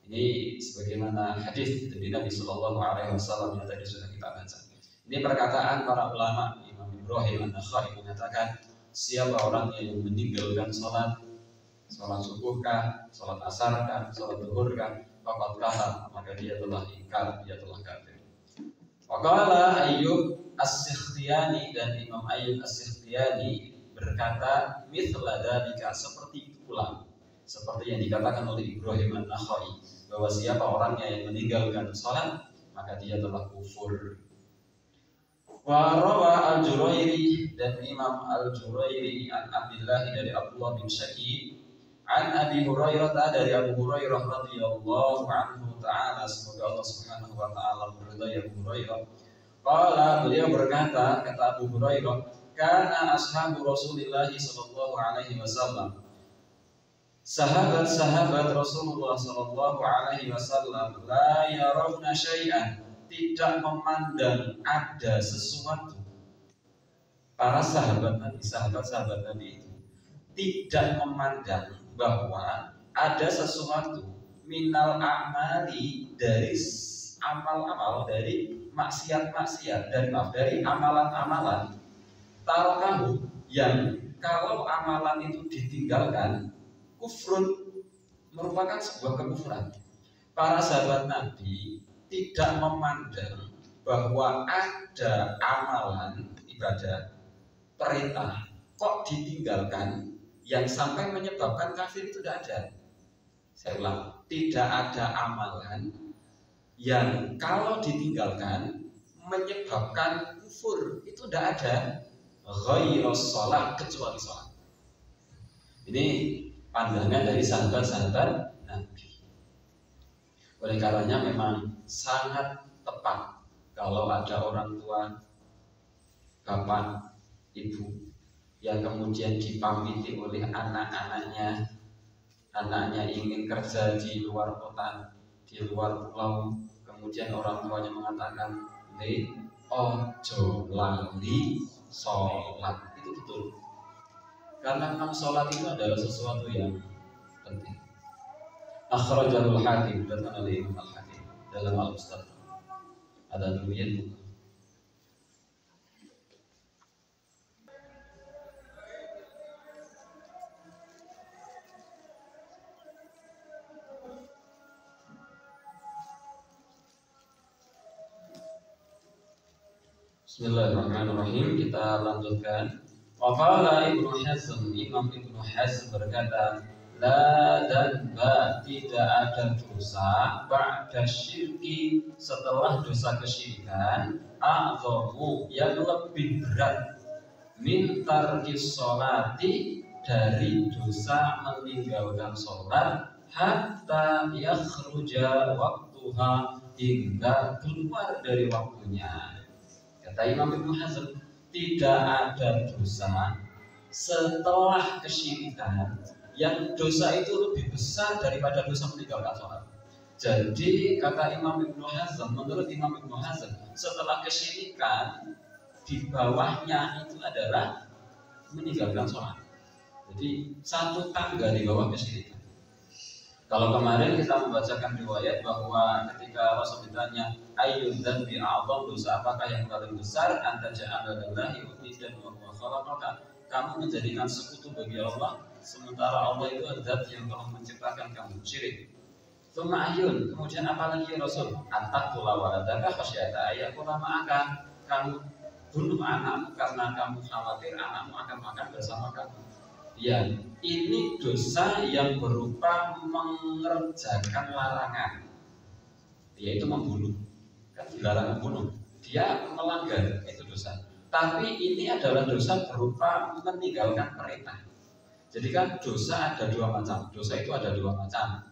Ini sebagaimana hadis dari Nabi Sallallahu Alaihi Wasallam yang tadi sudah kita baca. Ini perkataan para ulama. Imam Ibrahim An-Nakhai mengatakan, siapa orang yang meninggalkan sholat subuh kah, sholat asar kah, sholat zuhur kah, faqad kafar, maka dia telah ingkar, dia telah kafir. Waqala Ayyub As-Sikhtiyani, dan Imam Ayyub As-Sikhtiyani berkata, mithla dzalika, seperti itu pula, seperti yang dikatakan oleh Ibrahim An-Nakhai, bahwa siapa orangnya yang meninggalkan sholat, maka dia telah kufur. Wa rawa Al-Jurairi, dan Imam Al-Jurairi an Abdullah, dari Abdullah bin Syakib, an Abi Hurairah, dari Abu Hurairah radhiyallahu anhu ta'ala, semoga Allah Subhanahu wa taala meridai Abu Hurairah. Qala, beliau berkata, kata Abu Hurairah, kana ashabu Rasulillah sallallahu alaihi wasallam, sahabat-sahabat Rasulullah sallallahu alaihi wasallam, la yarawna syai'an, tidak memandang ada sesuatu. Para sahabat Nabi, sahabat-sahabat Nabi itu tidak memandang bahwa ada sesuatu minal amali, dari amal-amal, dari maksiat-maksiat, dari amalan-amalan, tarokahu, yang kalau amalan itu ditinggalkan, kufrun, merupakan sebuah kekufuran. Para sahabat Nabi tidak memandang bahwa ada amalan ibadah perintah kok ditinggalkan yang sampai menyebabkan kafir, itu tidak ada. Saya ulang, tidak ada amalan yang kalau ditinggalkan menyebabkan kufur, itu tidak ada, ghairos sholat, kecuali sholat. Ini pandangan dari sahabat-sahabat Nabi. Oleh karenanya memang sangat tepat kalau ada orang tua, bapak, ibu yang kemudian dipamiti oleh anak-anaknya, anaknya ingin kerja di luar kota, di luar pulau, kemudian orang tuanya mengatakan, ojo lali sholat. Itu betul, karena memang sholat itu adalah sesuatu yang penting. Akhrajahul Hakim, datang oleh Imam Al-Hakim dalam Al-Mustadrak. Ada demikian. Bismillahirrahmanirrahim. Kita lanjutkan. Waqala Ibnu Hazm, Imam Ibnu Hazm berkata, la dzanba, tidak ada dosa ba'da syirki, setelah dosa kesyirikan, a'dhamu, yang lebih berat, min tarkis sholati, dari dosa meninggalkan sholat, hatta yakhruja waktuha, hingga keluar dari waktunya. Kata Imam Ibnu Hazm, tidak ada dosa setelah kesyirikan yang dosa itu lebih besar daripada dosa meninggalkan sholat. Jadi kata Imam Ibnu Hazm, menurut Imam Ibnu Hazm, setelah kesyirikan di bawahnya itu adalah meninggalkan sholat. Jadi satu tangga di bawah kesyirikan. Kalau kemarin kita membacakan riwayat bahwa ketika Rasul ditanya ayyud dzambi a'dzam, dosa apakah yang paling besar, anta ja'ala lillahi niddan wa huwa khalaqaka, kamu menjadikan sekutu bagi Allah sementara Allah itu zat yang telah menciptakan kamu, syirik. Tsumma ayyun, kemudian apalagi ya Rasul, antaqtula waladaka khasyata ayakula ma'aka, kamu bunuh anakmu karena kamu khawatir anakmu akan makan bersama kamu. Ya, ini dosa yang berupa mengerjakan larangan, yaitu membunuh. Kan dilarang membunuh, dia melanggar, itu dosa. Tapi ini adalah dosa berupa meninggalkan perintah. Jadi kan dosa ada dua macam. Dosa itu ada dua macam.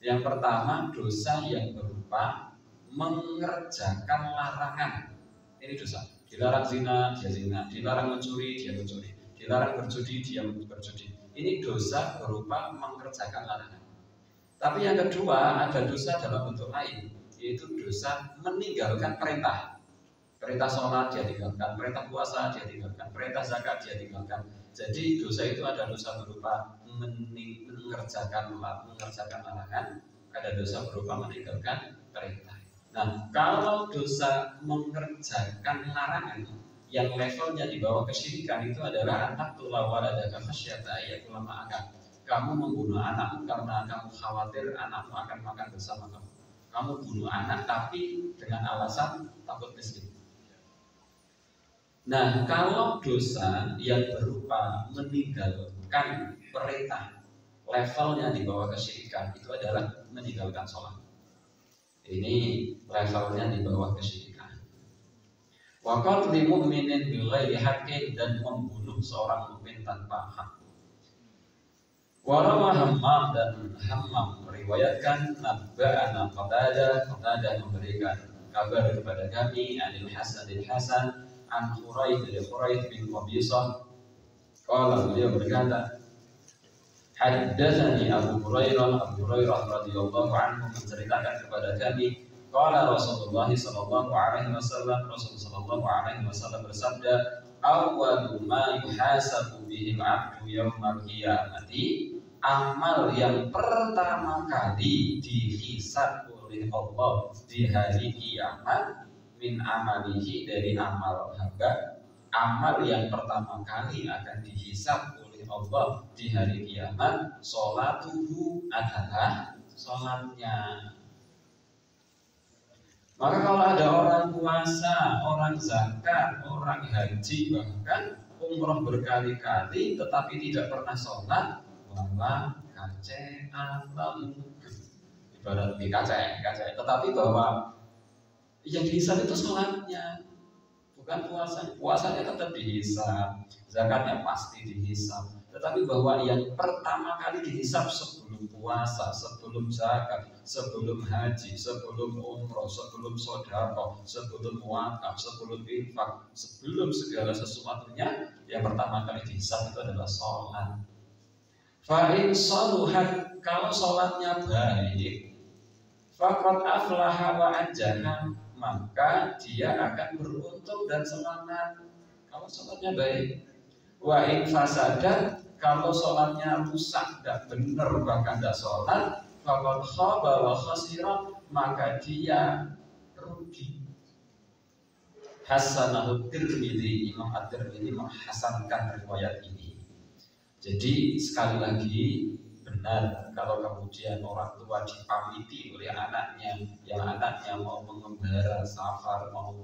Yang pertama dosa yang berupa mengerjakan larangan. Ini dosa. Dilarang zina, dia zina. Dilarang mencuri, dia mencuri. Dilarang berjudi, dia berjudi. Ini dosa berupa mengerjakan larangan. Tapi yang kedua ada dosa dalam bentuk lain, yaitu dosa meninggalkan perintah. Perintah sholat dia tinggalkan, perintah puasa dia tinggalkan, perintah zakat dia tinggalkan. Jadi dosa itu ada dosa berupa mengerjakan larangan, ada dosa berupa meninggalkan perintah. Nah, kalau dosa mengerjakan larangan yang levelnya di bawah kesyirikan itu adalah antaqtula waladaka khasyata ayakula ma'aka. Kamu membunuh anakmu karena kamu khawatir anakmu akan makan bersama kamu. Kamu bunuh anak tapi dengan alasan takut miskin. Nah, kalau dosa yang berupa meninggalkan perintah levelnya di bawah kesyirikan itu adalah meninggalkan sholat. Ini levelnya di bawah kesyirikan. Wa qatli mu'minin bighairi haqqin, dan membunuh seorang mukmin tanpa hak. Wa rawa Hammam, dan Hammam meriwayatkan nabba'ana Qatadah memberikan kabar kepada kami Anil Hasan an Khuraith bin Qabisah. Qala, beliau berkata, haddatsani Abu Hurairah radhiyallahu anhu menceritakan kepada kami, qala Rasulullah sallallahu alaihi wasallam, Rasul sallallahu alaihi wasallam bersabda, awwalu ma yuhasabu bihi al-'abdu yaumal qiyamati, amal yang pertama kali dihisab oleh Allah di hari kiamat, min amalihi, dari amal hamba. Amal yang pertama kali akan dihisab oleh Allah di hari kiamat, sholatuhu, adalah sholatnya. Maka kalau ada orang puasa, orang zakat, orang haji, bahkan umroh berkali-kali tetapi tidak pernah sholat, bahwa kace alam, ibarat di kace, tetapi bahwa yang dihisab itu sholatnya, bukan puasanya. Puasanya tetap dihisab, zakatnya pasti dihisab, tetapi bahwa yang pertama kali dihisab sebelum puasa, sebelum zakat, sebelum haji, sebelum umroh, sebelum sedekah, sebelum wakaf, sebelum infak, sebelum segala sesuatunya, yang pertama kali dihisab itu adalah sholat. Fa'in saluhat, kalau sholatnya baik, faqad aflaha wa anjana, maka dia akan beruntung dan selamat kalau sholatnya baik. Wa in fasadat, kalau sholatnya rusak, tidak benar, bahkan tidak sholat, faqad khaba wa khasira, maka dia rugi. Hasanahu Tirmidzi, Imam At-Tirmidzi menghasankan riwayat ini. Jadi sekali lagi, benar kalau kemudian orang tua dipamiti oleh anaknya, yang anaknya mau mengembara safar, mau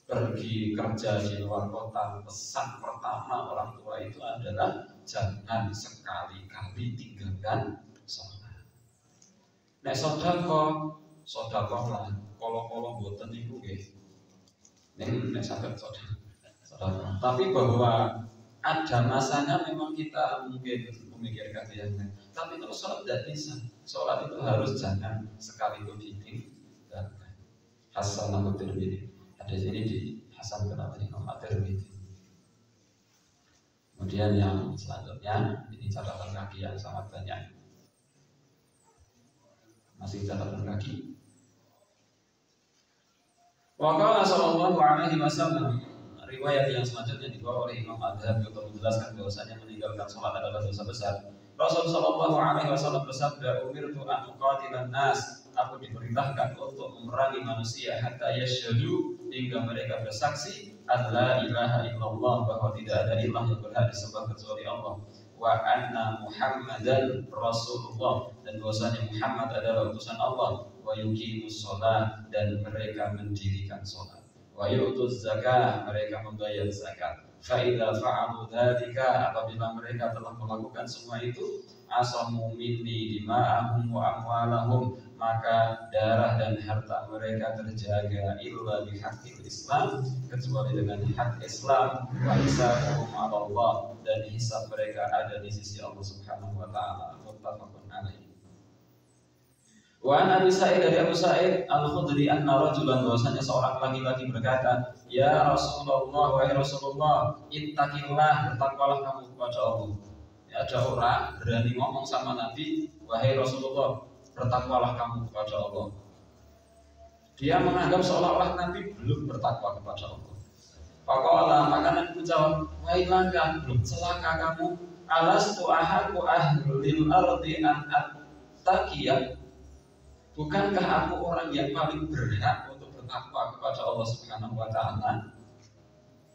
pergi kerja di luar kota, pesan pertama orang tua itu adalah jangan sekali-kali tinggalkan sholat. Nek sedekah lah, kalau boten niku nggih. Nek saged sedekah. Tapi bahwa ada masanya memang kita mungkin memikirkan yang lain. Tapi kalau sholat tidak bisa. Sholat itu harus jangan sekali ditinggalkan. Hasanah Tirmidzi. Hadis ini dihasankan oleh Imam At-Tirmidzi. Kemudian yang selanjutnya, ini catatan kaki yang sangat banyak. Masih catatan kaki. Wa qala sallallahu alaihi wasallam, riwayat yang selanjutnya dibawa oleh Imam Adham untuk menjelaskan bahwasanya meninggalkan sholat adalah dosa besar. Rasul sallallahu alaihi wasallam bersabda, "Umirtu an uqatilan nas." Aku diperintahkan untuk memerangi manusia hatta yasyhadu, hingga mereka bersaksi alla ilaha illallah, bahwa tidak ada ilah yang berhak disembah kecuali Allah, wa anna Muhammadan Rasulullah, dan bahwasanya Muhammad adalah utusan Allah, wa yuqimus shalah, dan mereka mendirikan salat, wa yu'tuz zakah, mereka membayar zakat. Fa idza fa'alu dzalika, apabila mereka telah melakukan semua itu, asamu minni dima'ahum wa amwalahum, maka darah dan harta mereka terjaga illa bihaqqil Islam, kecuali dengan hak Islam, wa hisabuhum 'ala Allah, dan hisab mereka ada di sisi Allah Subhanahu wa taala. Muttafaqun alaih. Wa an Abi Sa'id, dari Abu Sa'id Al-Khudri, anna rajulan, bahwasanya seorang laki-laki berkata, "Ya Rasulullah, wahai Rasulullah, ittaqillah, bertakwalah kamu kepada Allah." Ya, ada orang berani ngomong sama Nabi, "Wahai Rasulullah, bertakwalah kamu kepada Allah." Dia menganggap seolah-olah Nabi belum bertakwa kepada Allah. Faqala, maka Nabi menjawab, "Wailaka, celaka kamu, alastu ahaqqu ahlil ardi an attaqiyah. Bukankah aku orang yang paling berhak untuk bertakwa kepada Allah Subhanahu wa taala?"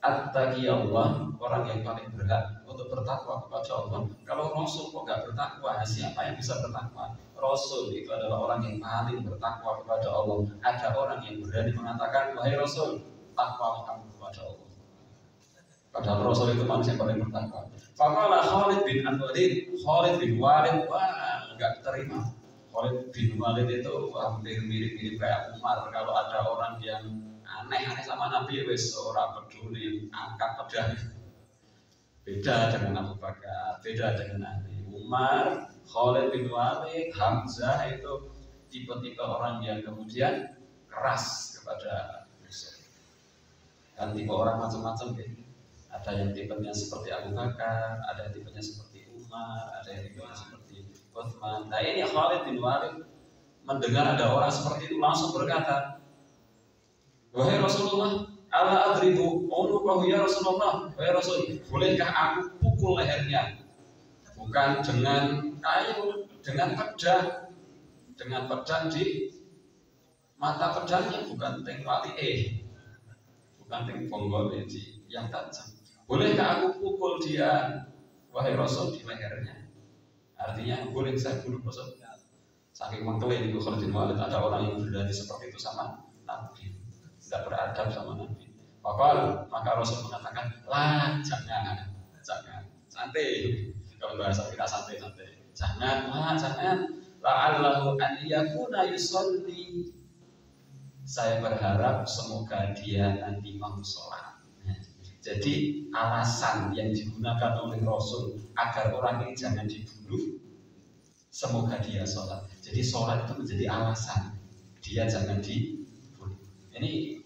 Attaqiyallah, orang yang paling berhak untuk bertakwa kepada Allah. Kalau Rasul kok gak bertakwa, siapa yang bisa bertakwa? Rasul itu adalah orang yang paling bertakwa kepada Allah. Ada orang yang berani mengatakan, "Wahai Rasul, takwalah kamu kepada Allah." Padahal Rasul itu manusia yang paling bertakwa. Faqala Khalid bin Walid, Khalid bin Walid, wah, enggak terima. Khalid bin Walid itu hampir mirip-mirip kayak Umar. Kalau ada orang yang aneh-aneh sama Nabi, wes ora peduli, angkat pedang. Beda dengan Abu Bakar, beda dengan Nabi. Umar, Khalid bin Walid, Hamzah itu tipe-tipe orang yang kemudian keras kepada musuh. Dan tipe orang macam-macam ya. Ada yang tipenya seperti Abu Bakar, ada yang tipenya seperti Umar, ada yang tipenya seperti Utsman. Nah, ini Khalid bin Walid mendengar ada orang seperti itu langsung berkata, "Wahai Rasulullah, ala adribu unuqahu ya Rasulullah." Wahai Rasul, bolehkah aku pukul lehernya? Bukan dengan kayu, dengan pedang. Dengan pedang di mata pedangnya, bukan tengwali bukan tengbonggol yang tajam. Bolehkah aku pukul dia, wahai Rasul, di lehernya? Artinya boleh saya bunuh Rasul. Saking mengkelin itu Khalid bin Walid, ada orang yang berani seperti itu sama Nabi, tidak beradab sama Nabi. Maka Rasul mengatakan, "Lah, jangan, santai." Kalau bahasa kita santai, jangan. La'allahu an yakuna yusolli. Saya berharap semoga dia nanti mau sholat. Jadi alasan yang digunakan oleh Rasul agar orang ini jangan dibunuh, semoga dia sholat. Jadi sholat itu menjadi alasan dia jangan dibunuh. Ini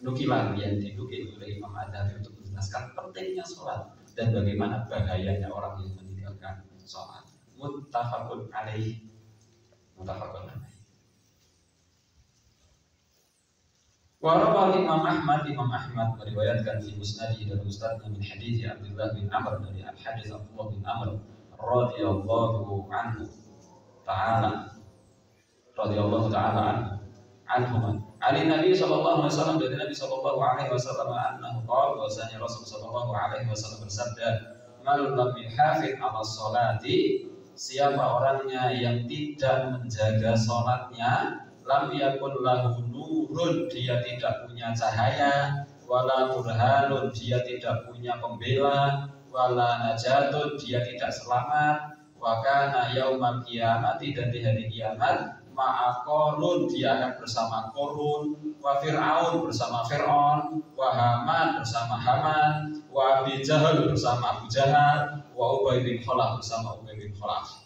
nukilan yang dinukil oleh Imam Ad-Dhabi untuk menjelaskan pentingnya sholat dan bagaimana bahayanya orang yang meninggalkan sholat. Muttafaqun alaih. Warawal Imam Ahmad meriwayatkan di musnadih dan musnadnya min hadits Abdullah bin Amr, dari hadis Abdullah bin Amr radhiyallahu ta'ala anhu. Ali Nabi sallallahu alaihi wasallam, dari Nabi sallallahu alaihi wasallam annahu qala, bahwasanya Rasul sallallahu alaihi wasallam bersabda, "Man lam yuhafid 'ala sholati," siapa orangnya yang tidak menjaga salatnya, lam yakun lahu nurun, dia tidak punya cahaya, wala burhanun, dia tidak punya pembela, wala najatun, dia tidak selamat, wa kana yaumal qiyamati, dan di hari kiamat, ma'a Qarun, dia akan bersama Qarun, wa Fir'aun, bersama Fir'aun, wa Haman, bersama Haman, wa Abi Jahal, bersama Abu Jahal, wa Ubay bin Khalaf, bersama Ubay bin Khalaf.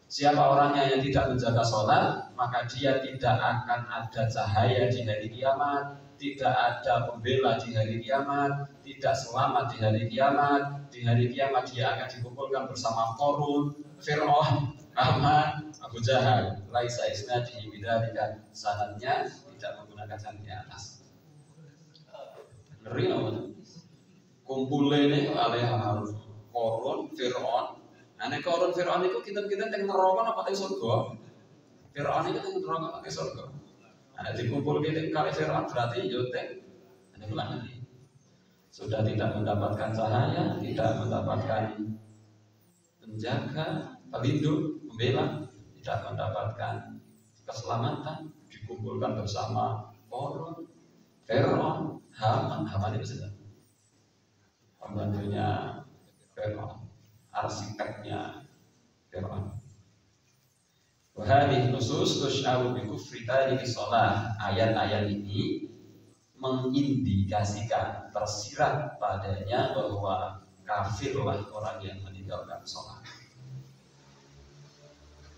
Siapa orangnya yang tidak menjaga sholat, maka dia tidak akan ada cahaya di hari kiamat, tidak ada pembela di hari kiamat, tidak selamat di hari kiamat. Di hari kiamat dia akan dikumpulkan bersama Qarun, Fir'aun, Haman, Abu Jahal. Laisa isnadihi bidzalika, sanadnya tidak menggunakan sanad di atas. Ngeri loh. Kumpulnya ini oleh Qarun, Fir'aun, Nek korun Firaun iku kinten-kinten teng neraka apa teng surga? Firaun iku teng neraka apa teng surga? Nek dikumpulke teng kali Firaun berarti yo teng nek ulangan. Sudah tidak mendapatkan cahaya, tidak mendapatkan penjaga, pelindung, pembela, tidak mendapatkan keselamatan, dikumpulkan bersama korun, Firaun, Haman itu sudah pembantunya Firaun, arsiteknya Firaun. Wahai nusus tusy'aru bi kufri tariki shalah. Ayat-ayat ini mengindikasikan, tersirat padanya bahwa kafirlah orang yang meninggalkan sholat.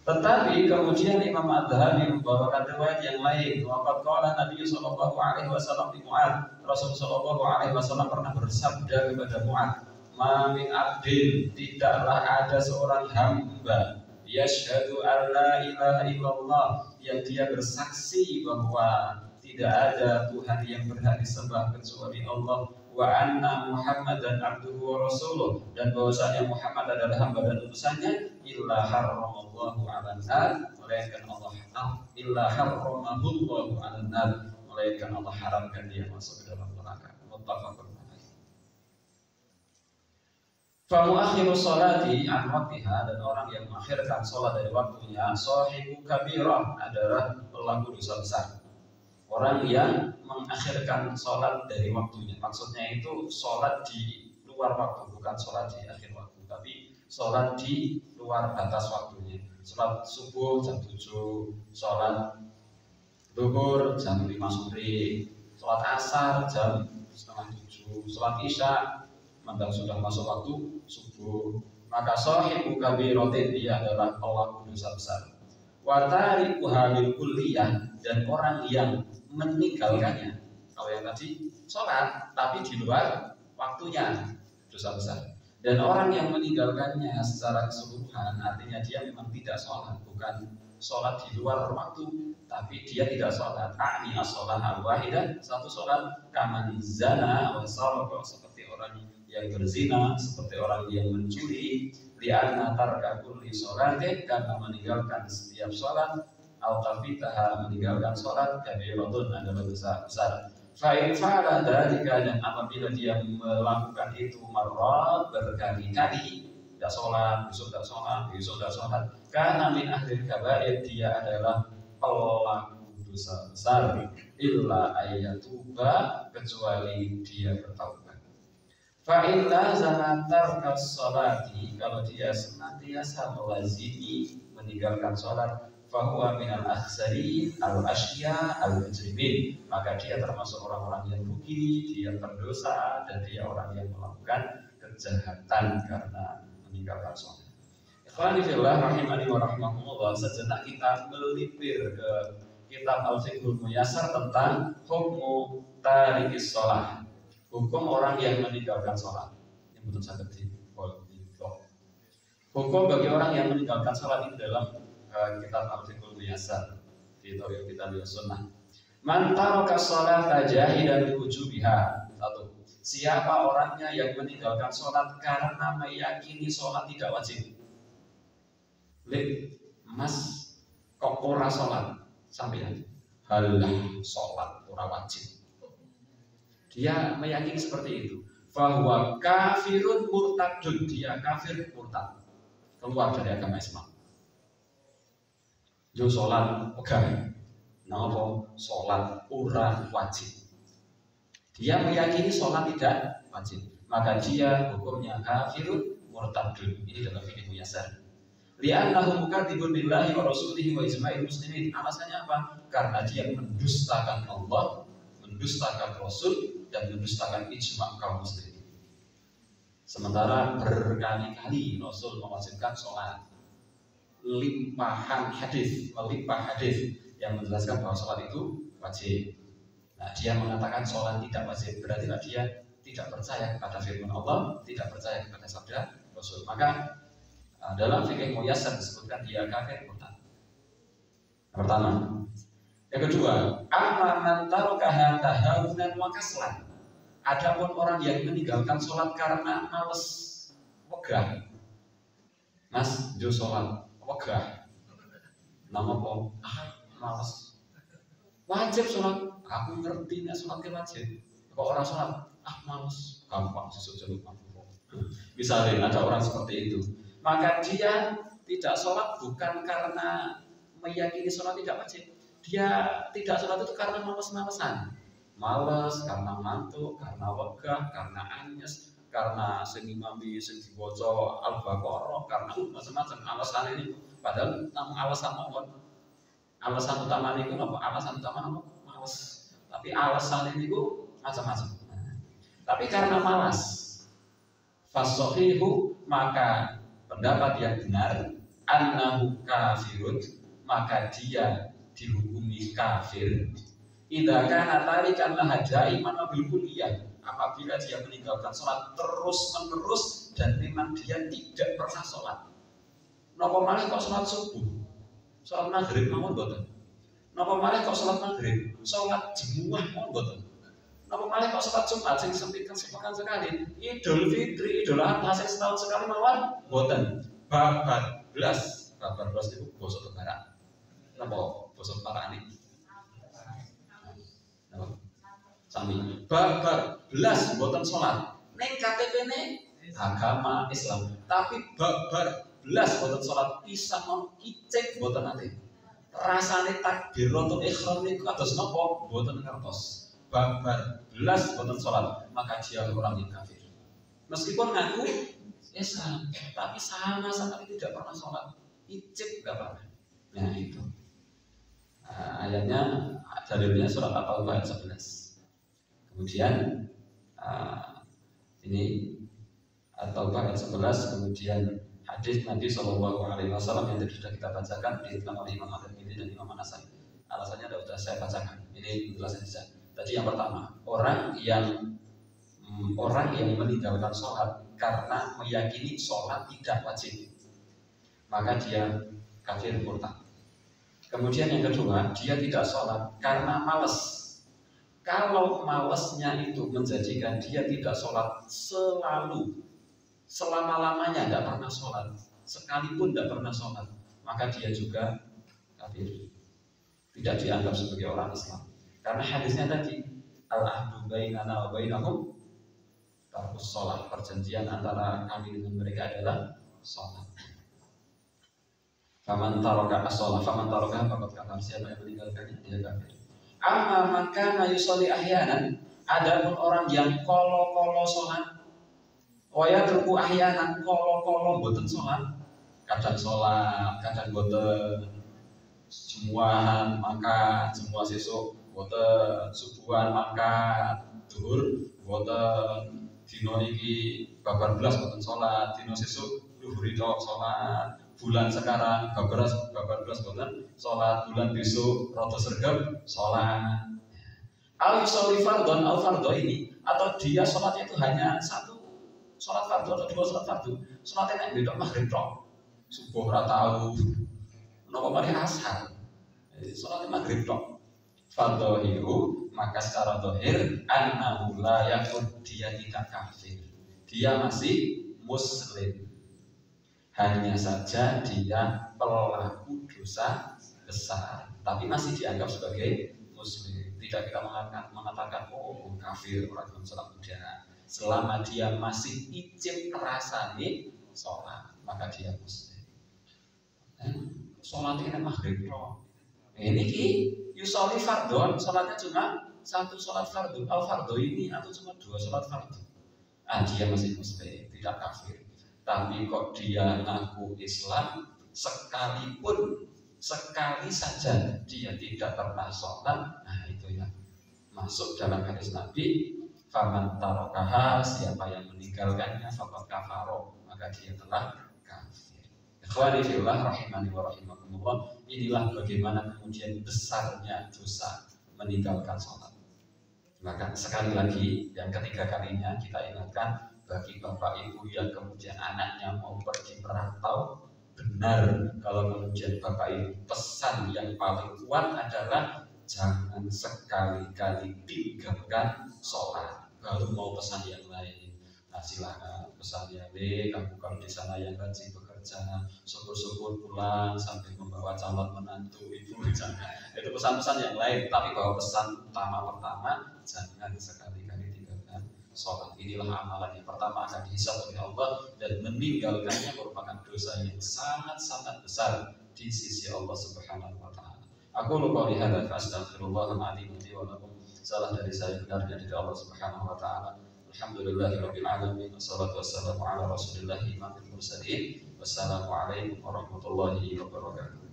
Tetapi kemudian Imam Adz-Dzahabi membawakan riwayat yang lain. Waqad qala Nabi sallallahu alaihi wasallam li Mu'adz, Rasul sallallahu alaihi wasallam pernah bersabda kepada Mu'adz, "Ma min abdin, tidaklah ada seorang hamba yashhadu an la ilaha illallah, yang dia bersaksi bahwa tidak ada Tuhan yang berhak disembah kecuali Allah, wa anna Muhammadan abduhu wa rasuluh, dan bahwasanya Muhammad adalah hamba dan utusannya, illa harramallahu 'alan nar, melainkan Allah harramahullahu 'alan nar, melainkan Allah haramkan dia masuk ke dalam neraka." Muttafaqun alaih. Fa muakhiru sholati an waqtiha, dan orang yang mengakhirkan sholat dari waktunya, sahibu kabirah, adalah pelaku dosa besar. Orang yang mengakhirkan sholat dari waktunya, maksudnya itu sholat di luar waktu, bukan sholat di akhir waktu, tapi sholat di luar batas waktunya. Sholat subuh jam 7, sholat zuhur jam 5 sore, sholat asar jam setengah 7, sholat isya mandang sudah masuk waktu subuh, maka sahibu kabiratin, dia adalah pelaku dosa besar. Wa tarikuha bil kulliyah, dan orang yang meninggalkannya, kalau yang tadi sholat tapi di luar waktunya, dosa besar. Dan orang yang meninggalkannya secara keseluruhan, artinya dia memang tidak sholat, bukan sholat di luar waktu, tapi dia tidak sholat. A'ni as-sholah al-wahidah, satu sholat, kaman zana wa sarqa, seperti orang yang berzina, seperti orang yang mencuri, li'anna tarka kulli sholatin, karena meninggalkan setiap sholat, al-tafitaha, meninggalkan sholat, kabiratun, adalah dosa besar. Fa'in fa'ala dzalika, dan apabila dia melakukan itu marrat, berkali-kali, tidak sholat, besok tidak sholat, besok tidak sholat, karena min ahlil kabair, dia adalah pelaku dosa besar, illa ayyatuba, kecuali dia bertaubat. Fa'in lazama tarka sholati, kalau dia senantiasa melazimi meninggalkan sholat, fahuwa minal akhsarin al-asya al-mujrimin, maka dia termasuk orang-orang yang rugi, dia berdosa, dan dia orang yang melakukan kejahatan karena meninggalkan sholat. Ikhwani fillah rahimani wa rahimahumullah, sejenak kita melipir ke kitab Al-Fiqhul Muyassar tentang hukmu tarikis sholah, hukum orang yang meninggalkan sholat. Ini betul sangat hukum bagi orang yang meninggalkan sholat itu dalam kitab Al-Fiqhul Muyassar di Tauhid Kitab Sunnah. Man taraka sholata jahidan biwujubiha. Satu, siapa orangnya yang meninggalkan sholat karena meyakini sholat tidak wajib. Lip, mas, kok ora sholat sampeyan? Halah sholat ora wajib. Dia meyakini seperti itu. Fahuwa kafirun murtadun, dia kafir murtad, keluar dari agama Islam. Yo sholat pegang, napa sholat ora wajib. Dia meyakini sholat tidak wajib, maka dia hukumnya kafirun murtadun. Ini dalam fikih Muyassar. Li'annahu mukadzibun billahi wa rasulihi wa ijma'il muslimin. Alasannya apa? Karena dia mendustakan Allah, mendustakan Rasul, dan mendustakan ijma' kaum muslimin. Sementara berkali-kali Rasul mewajibkan sholat, melimpah hadis yang menjelaskan bahwa sholat itu wajib. Nah, dia mengatakan sholat tidak wajib, berarti dia tidak percaya kepada firman Allah, tidak percaya kepada sabda Rasul. Maka dalam fikih Muyassar disebutkan dia kafir murtad. Pertama. Yang kedua, amma man tarakaha tahawunan wa kaslan. Adapun orang yang meninggalkan sholat karena malas, wegah, Mas, jo sholat, apa gak? Nama apa? Males. Wajib sholat. Aku ngerti nek sholat wajib. Kok orang sholat? Males. Gampang sesuk jaluk mampu. Misalnya ada orang seperti itu, maka dia tidak sholat bukan karena meyakini sholat tidak wajib. Dia tidak sholat itu karena males-malesan. Males karena ngantuk, karena wegah, karena anyes, karena sing imami sing diwaca Al-Baqarah, karena macam-macam alasan ini. Padahal namun alasan mawon. Alasan utama niku napa? Alasan utama napa? Males. Tapi alasan ini ku macam-macam. Tapi karena malas, fasohihu, maka pendapat yang benar, annahu kafirun, maka dia dihukumi kafir. Idza kana tarikan lahaja iman bil kulliyah, apabila dia meninggalkan sholat terus-menerus dan memang dia tidak pernah sholat. Napa malih kok sholat subuh? Sholat maghrib mawon mboten. Napa malih kok sholat maghrib? Sholat jemuah mawon mboten. Napa malih kok sholat Jumat sing sepekan sekali? Idul Fitri, Idul Adha sing setahun sekali mawon mboten. Babar blas itu basa Tebarak. Napa basa Parani? Napa? Sami. Babar blas mboten sholat. Ning KTP-ne agama Islam, tapi babar belas boten sholat pisan mau icek boten ate. Rasane takbiratul ihram niku kados napa boten ngertos. Babar belas boten sholat, maka dia orang yang kafir. Meskipun ngaku Islam, tapi sama sekali tidak pernah sholat. Icek enggak apa-apa. Nah itu. Ayatnya dalilnya surat At-Taubah ayat 11. Kemudian ini At-Taubah ayat 11, kemudian hadis Nabi SAW yang tadi sudah kita bacakan diriwayatkan oleh Imam At-Tirmidzi dan Imam An-Nasai. Alasannya sudah saya bacakan. Ini penjelasan saja. Tadi yang pertama, orang yang meninggalkan sholat karena meyakini sholat tidak wajib, maka dia kafir murtad. Kemudian yang kedua, dia tidak sholat karena malas. Kalau malesnya itu menjadikan dia tidak sholat selalu, selama-lamanya tidak pernah sholat, sekalipun tidak pernah sholat, maka dia juga kafir, tidak dianggap sebagai orang Islam. Karena hadisnya tadi, al-ahdu bainana wa bainahum tarkus sholat, perjanjian antara kami dengan mereka adalah sholat. Faman taraka as-sholat, faman taraka faqad kafar, siapa yang meninggalkannya dia kafir. Amma man kana yusolli ahyanan, adapun orang yang kolo-kolo sholat, waya terku ahyanan kolo-kolo boten sholat, kadang sholat, kadang boten, semuahan maka semua sesuk boten, subuhan maka duhur boten, dino iki babar belas boten sholat, dino sesuk duhur itu sholat, bulan sekarang babar belas boten sholat, bulan besok rada sergap sholat. Al-yusolli fardhon al-fardho ini, atau dia sholatnya itu hanya satu sholat fardu atau dua sholat fardu. Sholatnya yang beda maghrib tok, subuh ora tau, nopo mari asar. Sholatnya maghrib tok. Fardhohiru, maka secara dohir annahu la yakun, dia tidak kafir, dia masih muslim. Hanya saja dia pelaku dosa besar, tapi masih dianggap sebagai muslim. Tidak kita mengatakan oh kafir orang yang sholat, tidak. Selama dia masih ijib rasane sholat, maka dia muslim. Sholat ini maghrib loh. Ini ki yusolli fardhon, sholatnya cuma satu sholat fardu. Al fardho ini atau cuma dua sholat fardu. Dia masih muslim, tidak kafir. Tapi kok dia ngaku Islam, sekalipun sekali saja dia tidak pernah sholat, itu ya masuk dalam hadis Nabi, faman tarakaha, siapa yang meninggalkannya faqad kafaro, maka dia telah kafir. Ikhwani fillah rahimani wa rahimakumullah, inilah bagaimana kemudian besarnya dosa meninggalkan sholat. Maka sekali lagi, yang ketiga kalinya kita ingatkan, bagi bapak ibu yang kemudian anaknya mau pergi merantau, benar kalau kemudian bapak ibu pesan yang paling kuat adalah jangan sekali-kali tinggalkan sholat baru mau pesan yang lain. Silakan pesan yang lain, kamu kalau di sana yang rajin bekerja bencana, syukur-syukur pulang sampai membawa calon menantu itu jangan. Itu pesan-pesan yang lain, tapi bahwa pesan utama pertama jangan sekali-kali tinggalkan sholat. Inilah amalan yang pertama akan dihisab oleh Allah, dan meninggalkannya merupakan dosa yang sangat-sangat besar di sisi Allah Subhanahu wa taala. Aku lupa lihat dan astaghfirullahaladzim wa lakum. Salah dari saya, benarnya dari Allah Subhanahu wa taala. Alhamdulillahirabbil alamin. Wassalatu wassalamu ala rasulillah imamil mursalin. Wassalamualaikum warahmatullahi wabarakatuh.